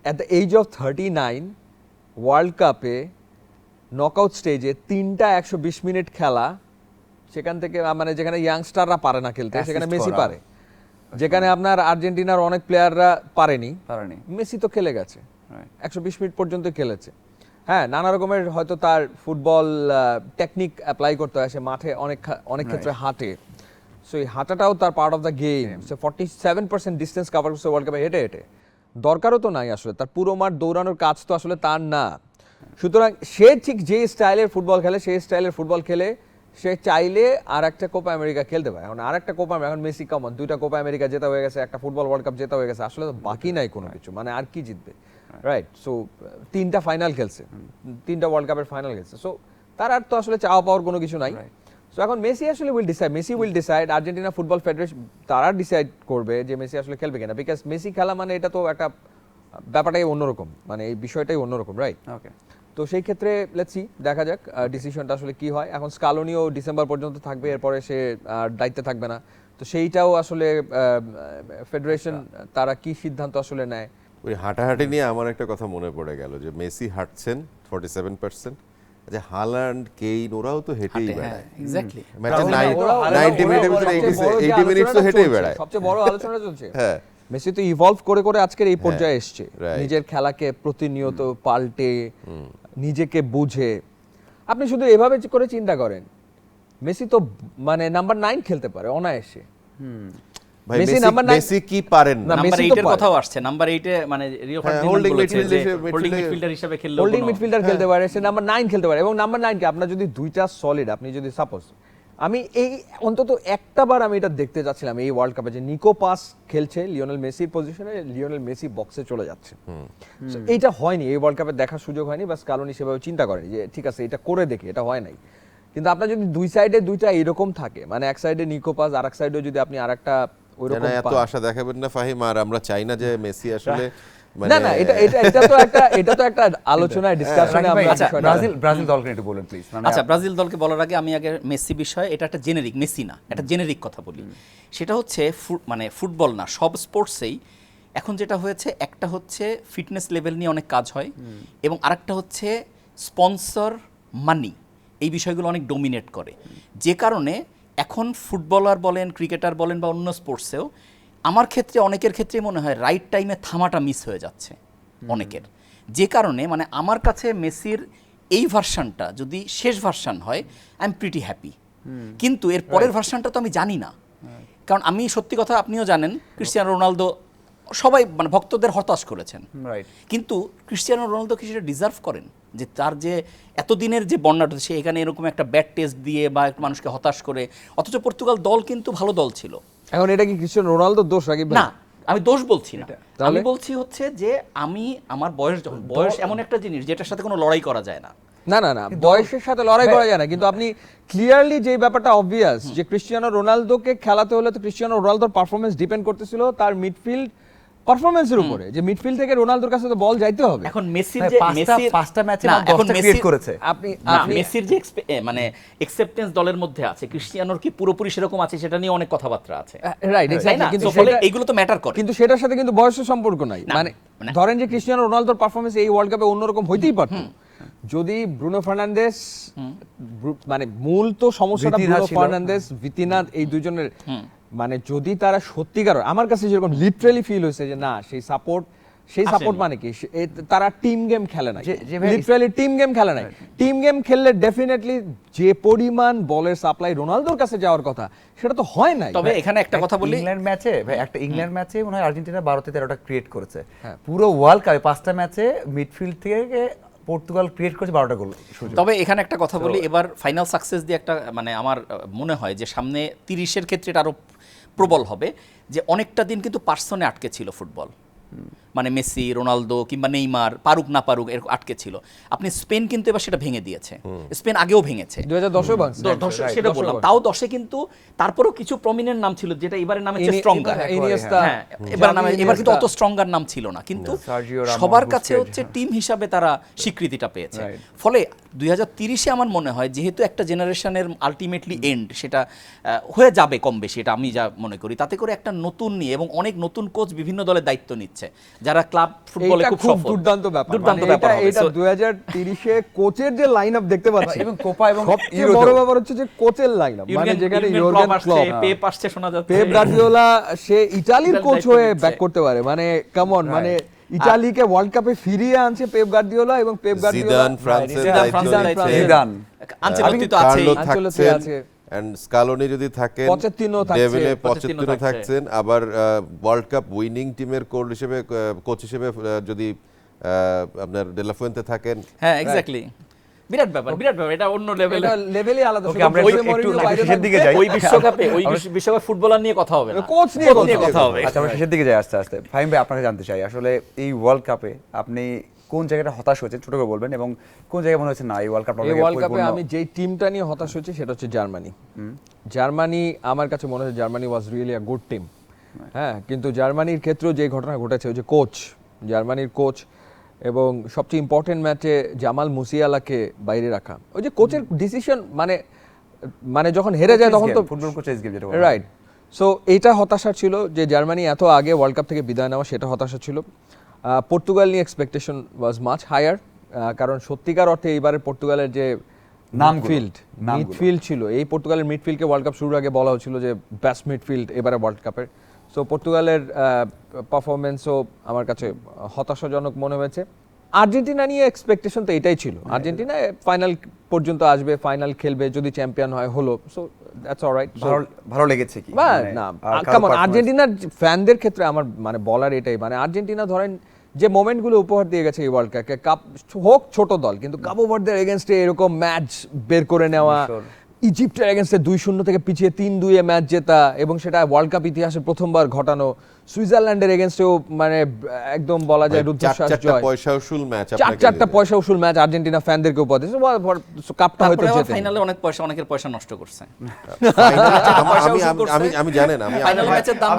at the age of 39 world কাপে নকআউট স্টেজে 3টা 120 মিনিট খেলা, সেখান থেকে মানে যেখানে ইয়াংস্টাররা পারে না খেলতে, সেখানে Assist মেসি করা। পারে। যেখানে আপনার আর্জেন্টিনার অনেক প্লেয়াররা পারেনি, মেসি তো খেলে গেছে, 120 মিনিট পর্যন্ত খেলেছে। হ্যাঁ, নানা রকমের হয়তো তার ফুটবল টেকনিক অ্যাপ্লাই করতে হয়, সে মাঠে অনেক ক্ষেত্রে হাঁটে, সো এই হাঁটাটাও তার part of the game. Say 47% distance cover করছে ওয়ার্ল্ড কাপে হেঁটে হেঁটে, দরকারও তো নাই আসলে, তার পুরো মাঠ দৌড়ানোর কাজ তো আসলে তার না। সুতরাং সে ঠিক যে স্টাইলের ফুটবল খেলে, সেই স্টাইলের ফুটবল খেলে সে চাইলে আর একটা কোপা আমেরিকা খেলতে পারে। এখন আর একটা কোপা, এখন মেসি কমন 2টা কোপা আমেরিকা জেতা হয়ে গেছে, একটা ফুটবল ওয়ার্ল্ড কাপ জেতা হয়ে গেছে, আসলে তো বাকি নাই কোনো কিছু, মানে আর কি জিতবে, রাইট? সো 3টা ফাইনাল খেলছে, 3টা ওয়ার্ল্ড কাপের ফাইনাল খেলছে, সো তার আর তো আসলে চাওয়া পাওয়ার কোনো কিছু নাই। সো এখন মেসি আসলে will decide, Argentina football federation তারা ডিসাইড করবে যে মেসি আসলে খেলবে কিনা, বিকজ মেসি খেলা মানে এটা তো একটা ব্যাপারটাই অন্যরকম, মানে এই বিষয়টাই অন্যরকম, রাইট? ওকে। তো সেই ক্ষেত্রে লেটস সি, দেখা যাক ডিসিশনটা আসলে কি হয়। এখন স্কালোনিও ডিসেম্বর পর্যন্ত থাকবে, এরপরে সে দায়িত্বে থাকবে না। তো সেইটাও আসলে ফেডারেশন তারা কি সিদ্ধান্ত আসলে নেয়। ওই হাঁটাহাঁটি নিয়ে আমার একটা কথা মনে পড়ে গেল যে মেসি হাঁটছেন 47%, আচ্ছা হালান্ড কেইন ওরাও তো হেঁটেই বেড়ায় এক্স্যাক্টলি। ম্যাচে ওরাও 90 মিনিটের ভিতরে 80 মিনিটস তো হেঁটেই বেড়ায়। সবচেয়ে বড় আলোচনা চলছে হ্যাঁ মেসি তো ইভলভ করে করে আজকের এই পর্যায়ে এসছে, right. নিজের খেলাকে প্রতিনিয়ত পাল্টে নিজেকে বুঝে। আপনি শুধু এভাবে করে চিন্তা করেন, মেসি তো মানে নাম্বার 9 খেলতে পারে অনায়াসে। ভাই মেসি number 9 মেসি কি পারেন না? না, নাম্বার মেসি তো 8 এর পারে। কথাও আসছে, নাম্বার 8 এ মানে রিও ফার্ডিনান্ড holding বলেছে যে midfielder হোল্ডিং মিডফিল্ডার হিসেবে খেললেও হোল্ডিং কোনো- মিডফিল্ডার খেলতে পারে, সে নাম্বার 9 খেলতে পারে। এবং নাম্বার 9 কে আপনার যদি দুইটা সলিড, আপনি যদি সাপোজ, আমি এই অন্তত একটা বার আমি এটা দেখতে যাচ্ছিলাম এই ওয়ার্ল্ড কাপে যে নিকো পাস খেলছে লিওনেল মেসির পজিশনে, লিওনেল মেসি বক্সে চলে যাচ্ছে। So এইটা হয়নি এই ওয়ার্ল্ড কাপে, দেখার সুযোগ হয়নি, বাস কারণ সেভাবে চিন্তা করেনি যে ঠিক আছে এটা করে দেখি, এটা হয় নাই। কিন্তু আপনার যদি দুই সাইডে দুইটা এরকম থাকে, মানে এক সাইডে নিকো পাস আর এক সাইডে যদি আপনি আরেকটা ওইরকম না, এত আশা দেখাবেন না ফাহিম, আর আমরা চাই না যে মেসি আসলে না না, এটা তো একটা আলোচনায় ডিসকাশনে আমরা আচ্ছা, বিষয়টা- ব্রাজিল দলকে একটু বলেন প্লিজ। আচ্ছা, ব্রাজিল দলকে বলার আগে আমি আগে মেসি বিষয়ে, এটা একটা জেনেরিক, মেসি না, একটা জেনেরিক কথা বলি। সেটা হচ্ছে মানে ফুটবল না, সব স্পোর্টসেই এখন যেটা হয়েছে, একটা হচ্ছে ফিটনেস লেভেল নিয়ে অনেক কাজ হয়, এবং আরেকটা হচ্ছে স্পন্সর মানি, এই বিষয়গুলো অনেক ডোমিনেট করে। যে কারণে এখন ফুটবলার বলেন, ক্রিকেটার বলেন বা অন্য স্পোর্টসেও আমার ক্ষেত্রে, অনেকের ক্ষেত্রে মনে হয় রাইট টাইমে থামাটা মিস হয়ে যাচ্ছে অনেকের। যে কারণে মানে আমার কাছে মেসির এই ভার্সানটা যদি শেষ ভার্সান হয়, আই এম প্রিটি হ্যাপি। কিন্তু এর পরের ভার্সানটা তো আমি জানি না, কারণ আমি সত্যি কথা, আপনিও জানেন, ক্রিস্টিয়ানো রোনালদো সবাই মানে ভক্তদের হতাশ করেছেন, রাইট। কিন্তু ক্রিস্টিয়ানো রোনালদো কি সেটা ডিজার্ভ করেন? যে তার যে এতদিনের যে বন্যাটা, সে এখানে এরকম একটা ব্যাড টেস্ট দিয়ে বা একটা মানুষকে হতাশ করে, অথচ পর্তুগাল দল কিন্তু ভালো দল ছিল। এখন এটা কি ক্রিস্টিয়ানো রোনালদোর দোষ নাকি? না, আমি দোষ বলছি না, আমি তাহলে? বলছি হচ্ছে যে আমার বয়স এমন একটা জিনিস যেটার সাথে কোনো লড়াই করা যায় না। না না না, বয়সের সাথে লড়াই করা যায় না, কিন্তু আপনি ক্লিয়ারলি যে ব্যাপারটা অবভিয়াস যে ক্রিস্টিয়ানো রোনালদোকে খেলাতে হলে তো ক্রিস্টিয়ানো রোনালদোর পারফরম্যান্স ডিপেন্ড করতেছিল তার মিডফিল্ড পারফরম্যান্সের উপরে, যে মিডফিল্ড থেকে রোনালদোর কাছে তো বল যাইতে হবে। এখন মেসির হ্যাঁ, যে পাঁচটা ম্যাচে না, এখন 10টা ক্রিয়েট করেছে। আপনি মেসির যে মানে অ্যাকসেপ্টেন্স দলের মধ্যে আছে, ক্রিস্টিয়ানোর কি পুরোপুরি সেরকম আছে সেটা নিয়ে অনেক কথাবার্তা আছে, রাইট, তাই এক্স্যাক্টলি, না? কিন্তু So, ফলে সেটা- এইগুলো তো ম্যাটার করে। কিন্তু সেটার সাথে কিন্তু বয়সের সম্পর্ক নাই। না, মানে মানে- ধরেন যে ক্রিস্টিয়ানো রোনালদোর পারফরম্যান্স এই ওয়ার্ল্ড কাপে অন্যরকম হইতেই পারতো যদি ব্রুনো ফার্নান্দেস, মানে মূল তো সমস্যাটা ভিতিনা ব্রুনো ছিল। ফার্নান্দেস, ভিতিনা, এই দুজনের, মানে যদি তারা সত্যিকার, আমার কাছে যেরকম লিটারালি ফিল হয়েছে যে না, সেই সাপোর্ট আসেনি। মানে কি, তারা টিম গেম খেলে না, যেভাবে- লিটারালি টিম গেম খেলে নাই। টিম গেম খেললে ডেফিনেটলি যে পরিমাণ বলের সাপ্লাই রোনালদোর কাছে যাওয়ার কথা সেটা তো হয় নাই। তবে এখানে একটা কথা বলি, ইংল্যান্ড ম্যাচে ভাই, একটা ইংল্যান্ড ম্যাচে মনে হয় আর্জেন্টিনা 12-13টা ক্রিয়েট করেছে। পুরো ওয়ার্ল্ড কাপে 5টা ম্যাচে মিডফিল্ড থেকে পর্তুগাল ক্রিয়েট করেছে 12টা গোল। তবে এখানে একটা কথা বলি, এবার ফাইনাল সাকসেস দিয়ে একটা মানে আমার মনে হয় যে সামনে 30-এর ক্ষেত্রে এটা আরো প্রবল হবে, যে অনেকটা দিন কিন্তু পার্সনে আটকে ছিল ফুটবল, মানে মেসি, রোনালদো কিংবা নেইমার পারুক না পারুক এরকম আটকে ছিল। আপনি স্পেন কিন্তু এবার সেটা ভেঙে দিয়েছে, স্পেন আগেও ভেঙেছে, 2010 ভাঙছে। সেটা বললাম, তাও 10-এ কিন্তু তারপরেও কিছু প্রমিনেন্ট নাম ছিল, যেটা এবারের নামে স্ট্রঙ্গার। ইনিয়েস্তা, হ্যাঁ, এবার কিন্তু অত স্ট্রঙ্গার নাম ছিল না, কিন্তু সার্জিও রামোস, সবার কাছে বুস্কেটস, হচ্ছে টিম হিসাবে তারা স্বীকৃতিটা পেয়েছে। Right. ফলে 2030-এ আমার মনে হয় যেহেতু একটা জেনারেশনের আলটিমেটলি এন্ড, সেটা হয়ে যাবে কম বেশি, এটা আমি যা মনে করি, তাতে করে একটা নতুন নিয়ে এবং অনেক নতুন কোচ বিভিন্ন দলের দায়িত্ব নিচ্ছে, যারা ক্লাব ফুটবলে এটা খুব খুব সফল। দুর্দান্ত ব্যাপার, দুর্দান্ত মানে ব্যাপার হবে। এটা So, 2030-এ কোচের যে লাইনআপ দেখতে পাচ্ছি, এবং কোপা এবং সবচেয়ে ইউরোতেও। বড় ব্যাপার হচ্ছে যে কোচের লাইনআপ, মানে যেখানে ইউর্গেন ক্লপ, পেপ আসছে শোনা যাচ্ছে, পেপ গার্দিওলা, সে ইতালির ইতালির কোচ দায়িত্ব হয়ে নিচ্ছে। ব্যাক করতে পারে, মানে কেমন, মানে ইতালিকে ওয়ার্ল্ড কাপে ফিরিয়ে আনছে পেপ গার্দিওলা, এবং পেপ গার্দিওলা জিদান ফ্রান্সের জিদান দায়িত্ব ফ্রান্সের নিচ্ছে। দায়িত্ব। জিদান। আনচেলত্তি তো আছেই। কার্লো আনচেলত্তি থাকছেন, আছে। and স্কালোনি যদি থাকেন, পচেত্তিনো থাকছে, ডেভিলে পচেত্তিনো পচেত্তিনো থাকছে। থাকছেন, আবার ওয়ার্ল্ড কাপ উইনিং টিমের কোচ হিসেবে যদি আপনার ডেলাফুয়েন্তে থাকেন, হ্যাঁ, এক্স্যাক্টলি, বিরাট ব্যাপার, এটা অন্য লেভেলে। এটা লেভেলই আলাদা। Okay, শুধু আমরা জোসে একটু মরিনিও বাইরে শেষের দিকে থাকবে, যাই। ওই বিশ্বকাপে ফুটবলার নিয়ে কথা হবে না, কোচ নিয়ে কথা হবে। আচ্ছা, আমরা শেষের দিকে যাই আস্তে আস্তে। ফাহিম ভাই, আপনাকে জানতে চাই আসলে এই ওয়ার্ল্ড কাপে আপনি কোন জায়গাটা হতাশ হয়েছেন, ছোট করে বলবেন, এবং কোন জায়গায় মনে হচ্ছে না এই ওয়ার্ল্ড কাপটা এই ওয়ার্ল্ড কাপে আমি যেই টিমটা নিয়ে হতাশ হয়েছি সেটা হচ্ছে জার্মানি। জার্মানি, আমার কাছে মনে হচ্ছে Germany was really a good team. হ্যাঁ, কিন্তু জার্মানির ক্ষেত্রেও যে ঘটনা ঘটেছে, ওই যে কোচ, জার্মানির কোচ এবং সবচেয়ে ইম্পর্টেন্ট ম্যাচে জামাল মুসিয়ালাকে বাইরে রাখা, ওই যে কোচের ডিসিশন, মানে যখন হেরে যায় তখন তো ফুটবল কোচেস গেম যেটা রাইট। সো এইটা হতাশা ছিল যে জার্মানি এত আগে ওয়ার্ল্ড কাপ থেকে বিদায় নেওয়া, সেটা হতাশা ছিল। পর্তুগাল নিয়ে এক্সপেকটেশন ওয়াজ মাচ হায়ার, কারণ সত্যিকার অর্থে এইবারে পর্তুগালের যে মিডফিল্ড ছিল, এই পর্তুগালের মিডফিল্ডকে ওয়ার্ল্ড কাপ শুরুর আগে বলা হচ্ছিল যে বেস্ট মিডফিল্ড এবারে ওয়ার্ল্ড কাপের। সো পর্তুগালের পারফরমেন্সও আমার কাছে হতাশাজনক মনে হয়েছে। আর্জেন্টিনা নিয়ে এক্সপেকটেশন তো এটাই ছিল, আর্জেন্টিনা ফাইনাল পর্যন্ত আসবে, ফাইনাল খেলবে, যদি চ্যাম্পিয়ন হয় হলো, সো দ্যাটস অলরাইট। ভালো লেগেছে কি না কেমন আর্জেন্টিনার ফ্যানদের ক্ষেত্রে আমার মানে বলার এটাই, মানে আর্জেন্টিনা ধরেন যে মোমেন্টগুলো উপহার দিয়ে গেছে এই ওয়ার্ল্ড কাপে, কাপ হোক ছোট দল, কিন্তু কাবো ভার্দের এগেনস্টে এরকম ম্যাচ বের করে নেওয়া, ইজিপ্টের এগেনস্টে 2-0 থেকে পিছিয়ে 3-2 ম্যাচ জেতা, এবং সেটা ওয়ার্ল্ড কাপ ইতিহাসে প্রথমবার ঘটানো, সুইজারল্যান্ডের এগেনস্টেও মানে একদম বলা যায় রুদ্ধশ্বাস জয়, পয়সা উসুল ম্যাচ, চারটা পয়সা উসুল ম্যাচ আর্জেন্টিনা ফ্যানদেরকে উপহার দিয়েছে, কাপটা হয়তো জেতে। ফাইনালে অনেক পয়সা, অনেকের পয়সা নষ্ট করছে। আমি জানেন আমি ফাইনাল ম্যাচের দাম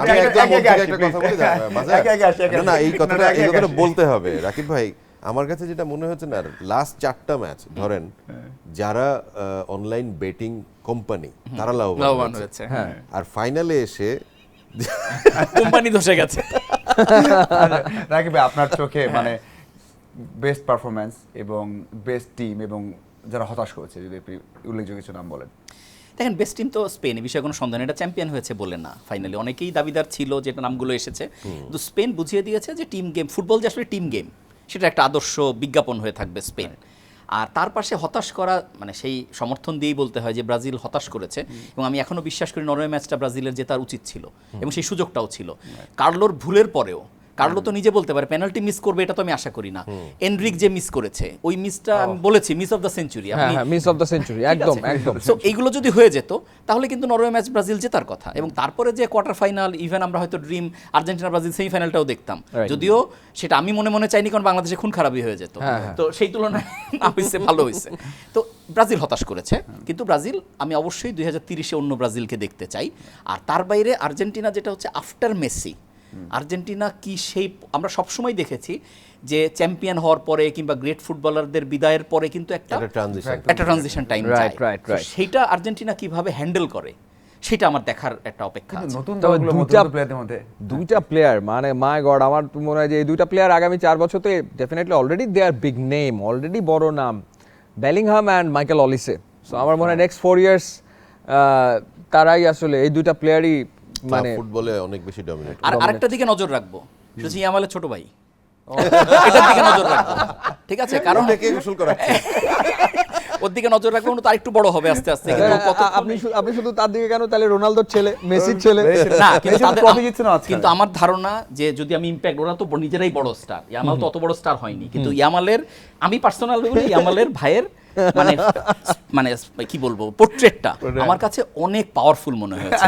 না, এই কথাটা বলতে হবে রাকিব ভাই। আমার কাছে যেটা মনে হচ্ছে না, লাস্ট 4টা ম্যাচ ধরেন যারা অনলাইন বেটিং কোম্পানি তারা লাভবান হয়েছে, আর ফাইনালে এসে কোম্পানি ধসে গেছে। রাকিব ভাই, আপনার চোখে মানে বেস্ট পারফরম্যান্স এবং বেস্ট টিম এবং যারা হতাশ করেছে, যদি আপনি উল্লেখযোগ্য কিছু নাম বলেন। দেখেন, বেস্ট টিম তো স্পেন, এই বিষয়ে কোনো সন্দেহ নেই, এটা চ্যাম্পিয়ন হয়েছে বলে না। ফাইনালি অনেকেই দাবিদার ছিল, যেটা নামগুলো এসেছে, কিন্তু স্পেন বুঝিয়ে দিয়েছে যে টিম গেম, ফুটবল যে আসলে টিম গেম, সেটা একটা আদর্শ বিজ্ঞাপন হয়ে থাকবে স্পেন। আর তার পাশে হতাশ করা, মানে সেই সমর্থন দিয়েই বলতে হয় যে ব্রাজিল হতাশ করেছে, এবং আমি এখনো বিশ্বাস করি নরওয়ে ম্যাচটা ব্রাজিলের জেতার উচিত ছিল, এবং সেই সুযোগটাও ছিল। কার্লোর ভুলের পরেও, কার্লো তো নিজে বলতে পারে পেনাল্টি মিস করবে, এটা তো আমি আশা করি না। এনরিক যে মিস করেছে, ওই মিসটা আমি বলেছি মিস অফ দ্য সেঞ্চুরি, আপনি মিস অফ দ্য সেঞ্চুরি, একদম একদম। সো এইগুলো যদি হয়ে যেত তাহলে কিন্তু নরওয়ে ম্যাচ ব্রাজিল জেতার কথা, এবং তারপরে যে কোয়ার্টার ফাইনাল, ইভেন আমরা হয়তো ড্রিম আর্জেন্টিনা ব্রাজিল সেমিফাইনালটাও দেখতাম, যদিও সেটা আমি মনে মনে চাইনি, কারণ বাংলাদেশে খুন খারাপই হয়ে যেত। তো সেই তুলনায় না হয়েছে, ভালো হয়েছে। তো ব্রাজিল হতাশ করেছে, কিন্তু ব্রাজিল, আমি অবশ্যই 2030-এ অন্য ব্রাজিলকে দেখতে চাই। আর তার বাইরে আর্জেন্টিনা যেটা হচ্ছে আফটার মেসি, আর্জেন্টিনা কি সেই, আমরা সবসময় দেখেছি যে চ্যাম্পিয়ন হওয়ার পরে কিংবা গ্রেট ফুটবলারদের বিদায়ের পরে কিন্তু একটা ট্রানজিশন টাইম যায়, সেইটা আর্জেন্টিনা কিভাবে হ্যান্ডেল করে সেটা আমার দেখার একটা অপেক্ষা আছে। নতুন দলগুলো প্লেয়ারদের মধ্যে দুইটা প্লেয়ার, মানে মাই গড, আমার মনে হয় যে এই দুইটা প্লেয়ার আগামী 4 বছরে definitely already they are big name, already বড় নাম, Bellingham and Michael Olise. So আমার মনে হয় নেক্সট 4 ইয়ার্স তারাই আসলে, এই দুইটা প্লেয়ারই মানে ফুটবলে অনেক বেশি ডমিনেট। আর আরেকটা দিকে নজর রাখবো, সেটা হচ্ছে ইয়ামালের ছোট ভাই, এটার দিকে নজর রাখবো, ঠিক আছে? কারণ গোসল করাচ্ছে, ওর দিকে নজর রাখবো, তো আরেকটু বড় হবে আস্তে আস্তে। আপনি শুধু তার দিকে কেন, তাহলে রোনালদোর ছেলে, মেসির ছেলে না, কিন্তু আমার ধারণা যে যদি আমি ইম্প্যাক্ট, ওরা তো নিজেরাই বড় স্টার, ইয়ামাল তো অত বড় স্টার হয়নি, কিন্তু ইয়ামালের, আমি পার্সোনাল বলি, ইয়ামালের ভাইয়ের মানে মানে কি বলবো, পোর্ট্রেটটা আমার কাছে অনেক পাওয়ারফুল মনে হয়েছে,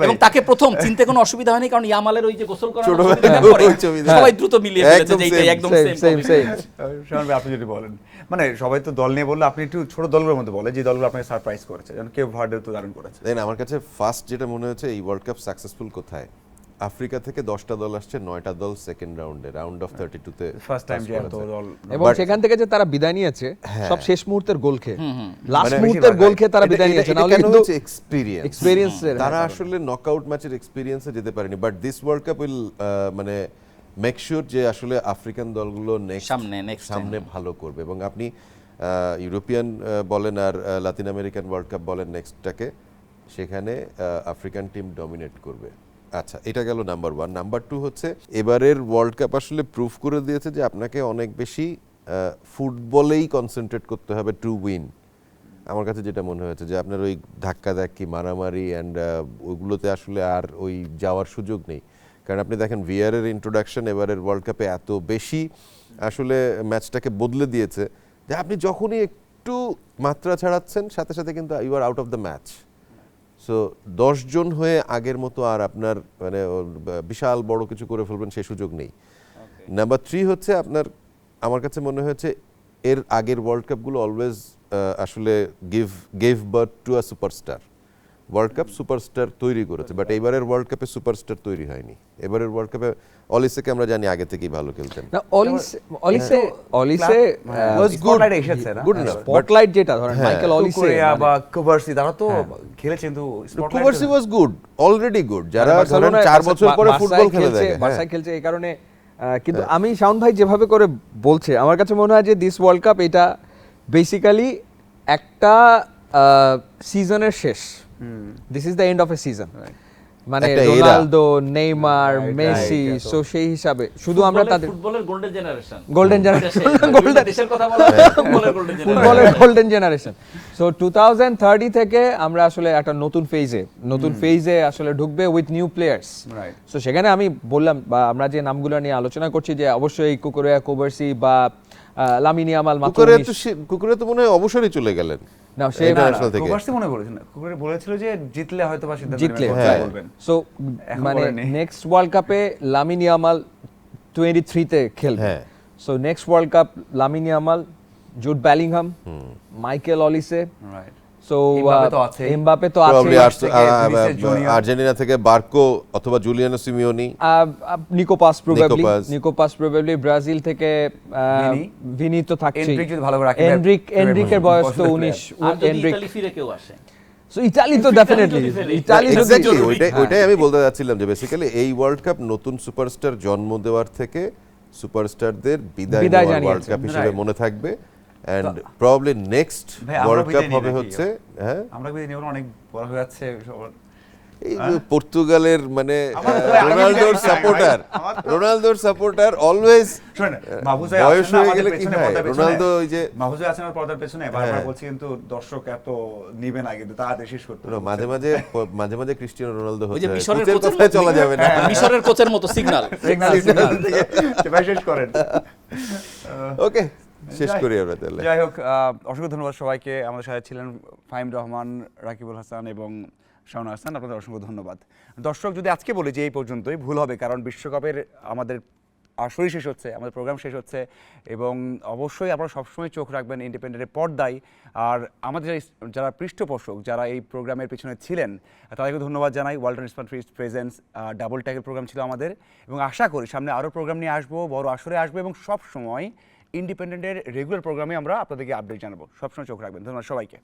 এবং তাকে প্রথম চিনতে কোনো অসুবিধা হয়নি, কারণ ইয়ামালের ওই যে গোসল করার সবাই দ্রুত মিলিয়ে ফেলেছে যে এইটা একদম সেম। শাওন ভাই, আপনি যদি বলেন, মানে সবাই তো দল নিয়ে বললো, আপনি একটু ছোট দলগুলোর মধ্যে বলে যে দলগুলো আপনাকে সারপ্রাইজ করেছে, যেমন কেপ ভার্ডে তো দারুণ করেছে। আমার কাছে ফার্স্ট যেটা মনে হচ্ছে, এই ওয়ার্ল্ড কাপ সাকসেসফুল কোথায়, আফ্রিকা থেকে 10টা দল আসছে, 9টা দল সেকেন্ড রাউন্ডে, রাউন্ড অফ 32-তে ফার্স্ট টাইম যে এত দল, এবং সেখান থেকে যে তারা বিদায় নিয়েছে সব শেষ মুহূর্তের গোল খেয়ে, লাস্ট মুহূর্তের গোল খেয়ে তারা বিদায় নিয়েছে, না হলে কিন্তু এক্সপেরিয়েন্স, তারা আসলে নকআউট ম্যাচের এক্সপেরিয়েন্সে যেতে পারেনি। But this world cup will মানে মেক শিওর যে আসলে আফ্রিকান দলগুলো সামনে ভালো করবে, এবং আপনি ইউরোপিয়ান বলেন আর লাতিন আমেরিকান ওয়ার্ল্ড কাপ বলেন, নেক্সটটাকে সেখানে আফ্রিকান টিম ডমিনেট করবে। আচ্ছা, এটা গেল নাম্বার 1। নাম্বার 2 হচ্ছে এবারের ওয়ার্ল্ড কাপ আসলে প্রুফ করে দিয়েছে যে আপনাকে অনেক বেশি ফুটবলেই কনসেন্ট্রেট করতে হবে টু উইন। আমার কাছে যেটা মনে হয়েছে যে আপনার ওই ধাক্কাধাক্কি, মারামারি অ্যান্ড ওইগুলোতে আসলে আর ওই যাওয়ার সুযোগ নেই। কারণ আপনি দেখেন ভিআরের ইন্ট্রোডাকশন এবারের ওয়ার্ল্ড কাপে এত বেশি আসলে ম্যাচটাকে বদলে দিয়েছে যে আপনি যখনই একটু মাত্রা ছাড়াচ্ছেন, সাথে সাথে কিন্তু you are out of the match. So 10 জন হয়ে আগের মতো আর আপনার মানে বিশাল বড় কিছু করে ফেলবেন সেই সুযোগ নেই। নাম্বার 3 হচ্ছে আপনার, আমার কাছে মনে হয়েছে এর আগের ওয়ার্ল্ড কাপগুলো অলওয়েজ আসলে gave birth to a superstar. World cup superstar তৈরি করেছে, বাট এবারের ওয়ার্ল্ড কাপে সুপারস্টার তৈরি হয়নি। এবারের ওয়ার্ল্ড কাপে অলিসেকে আমরা জানি আগে থেকেই ভালো খেলতেন। না অলিসে স্পটলাইট এসেছে না গুড না, স্পটলাইট যেটা ধরেন মাইকেল অলিসে কুকুরেয়া বা কুভার্সি তারা তো খেলেছে কিন্তু কুভার্সি ওয়াজ গুড, অলরেডি গুড, যারা ধরেন বার্সেলোনায় 4 বছর পরে ফুটবল খেলে দেখে। বার্সায় খেলছে এই কারণে, কিন্তু আমি শাওন ভাই যেভাবে করে বলছে আমার কাছে মনে হয় যে দিস ওয়ার্ল্ড কাপ এটা বেসিক্যালি একটা সিজনের শেষ, this is the end of A season, মানে একটা era। Ronaldo, Neymar, Messi, so সেই হিসাবে শুধু আমরা তাদের ফুটবলের golden generation, golden generation, golden দেশের কথা বলা হয়, ফুটবলের গোল্ডেন জেনারেশন, ফুটবলের গোল্ডেন জেনারেশন। সো 2030 থেকে আমরা আসলে একটা নতুন ফেজে আসলে ঢুকবে with new players. Right. So সেখানে আমি বললাম বা আমরা যে নামগুলো নিয়ে আলোচনা করছি যে অবশ্যই কুকুরেয়া, কুভার্সি বা লামিন ইয়ামাল, কুকুরে তো মনে হয় অবসরই চলে গেলেন না সে ইন্টারন্যাশনাল থেকে। কুভার্সি মনে বলেছেন না, কুকুরে বলেছিল যে জিতলে হয়তো বা সিদ্ধান্ত জিতলে নেবেন, হ্যাঁ। বলবেন। সো এখন মানে বলেননি। নেক্সট ওয়ার্ল্ড কাপে লামিন ইয়ামাল 23 তে খেলবে। হ্যাঁ। So next world cup Lamine Yamal, Jude Bellingham, Michael অলিসে, right. So Mbappe তো আছেই। এমবাপে তো Probably আছে, থেকে ভিনিসিয়াস জুনিয়র। আর্জেন্টিনা থেকে বার্কো অথবা জুলিয়ানো সিমিওনি, নিকোপাস প্রবাবলি, ব্রাজিল থেকে ভিনি। ভিনি তো থাকছেই, এনরিক যদি ভালো করে রাখে, এনরিকের বয়স তো পছন্দের 19, আর যদি এনরিক, ইতালি ফিরে কেউ আসে, সো ইতালি তো ডেফিনেটলি, ইতালি যদি এক্স্যাক্টলি ওইটাই আমি বলতে যাচ্ছিলাম যে বেসিক্যালি এই ওয়ার্ল্ড কাপ নতুন সুপারস্টার জন্ম দেওয়ার থেকে সুপারস্টারদের বিদায় বিদায় নেওয়ার ওয়ার্ল্ড জানিয়েছে। কাপ হিসেবে Right. মনে থাকবে, এন্ড প্রবাবলি নেক্সট ভাই, আমরা ওয়ার্ল্ড কাপ বিদায় নিই হবে নাকি? হচ্ছে হ্যাঁ আমরা কিন্তু নিয়ম অনেক বড় হয়ে যাচ্ছে সবার। এই যে পর্তুগালের মানে আমার- রোনালদোর সাপোর্টার অলওয়েজ শুনেন, মাহফুজ ভাই বয়স আছেন না হয়ে আমাদের গেলে কি পেছনে, হয়, পর্দার পেছনে? রোনালদো ওই যে মাহফুজ ভাই আছেন আমার পর্দার পেছনে, বারবার হ্যাঁ। বলছি কিন্তু দর্শক এত নিবে না, কিন্তু তাড়াতাড়ি শেষ করতে হবে। মাঝে মাঝে ক্রিস্টিয়ানো রোনালদো ওই হচ্ছে যে মিশরের কোচের কোচের কথায় চলা যাবে না। মিশরের কোচের মতো সিগন্যাল। সিগন্যাল থেকে ভাই শেষ করেন। ওকে, শেষ যাই- করি আমরা তাহলে। যাই হোক, অসংখ্য ধন্যবাদ সবাইকে। আমাদের সাথে ছিলেন ফাহিম রহমান, রাকিবুল হাসান এবং শাওন হাসান, আপনাদের অসংখ্য ধন্যবাদ। দর্শক, যদি আজকে বলি যে এই পর্যন্তই, ভুল হবে, কারণ বিশ্বকাপের আমাদের আসরই শেষ হচ্ছে, আমাদের প্রোগ্রাম শেষ হচ্ছে, এবং অবশ্যই আপনারা সবসময় চোখ রাখবেন ইন্ডিপেন্ডেন্টের পর্দায়। আর আমাদের যারা পৃষ্ঠপোষক, যারা এই প্রোগ্রামের পিছনে ছিলেন, তাদেরকে ধন্যবাদ জানাই। ওয়ালটন স্পট প্রেজেন্স ডাবল ট্যাগের প্রোগ্রাম ছিল আমাদের, এবং আশা করি সামনে আরও প্রোগ্রাম নিয়ে আসবো, বড় আসরে আসবো, এবং সব সময় ইন্ডিপেন্ডেন্টের রেগুলার প্রোগ্রামে আমরা আপনাদেরকে আপডেট জানাবো। সবসময় চোখ রাখবেন। ধন্যবাদ সবাইকে।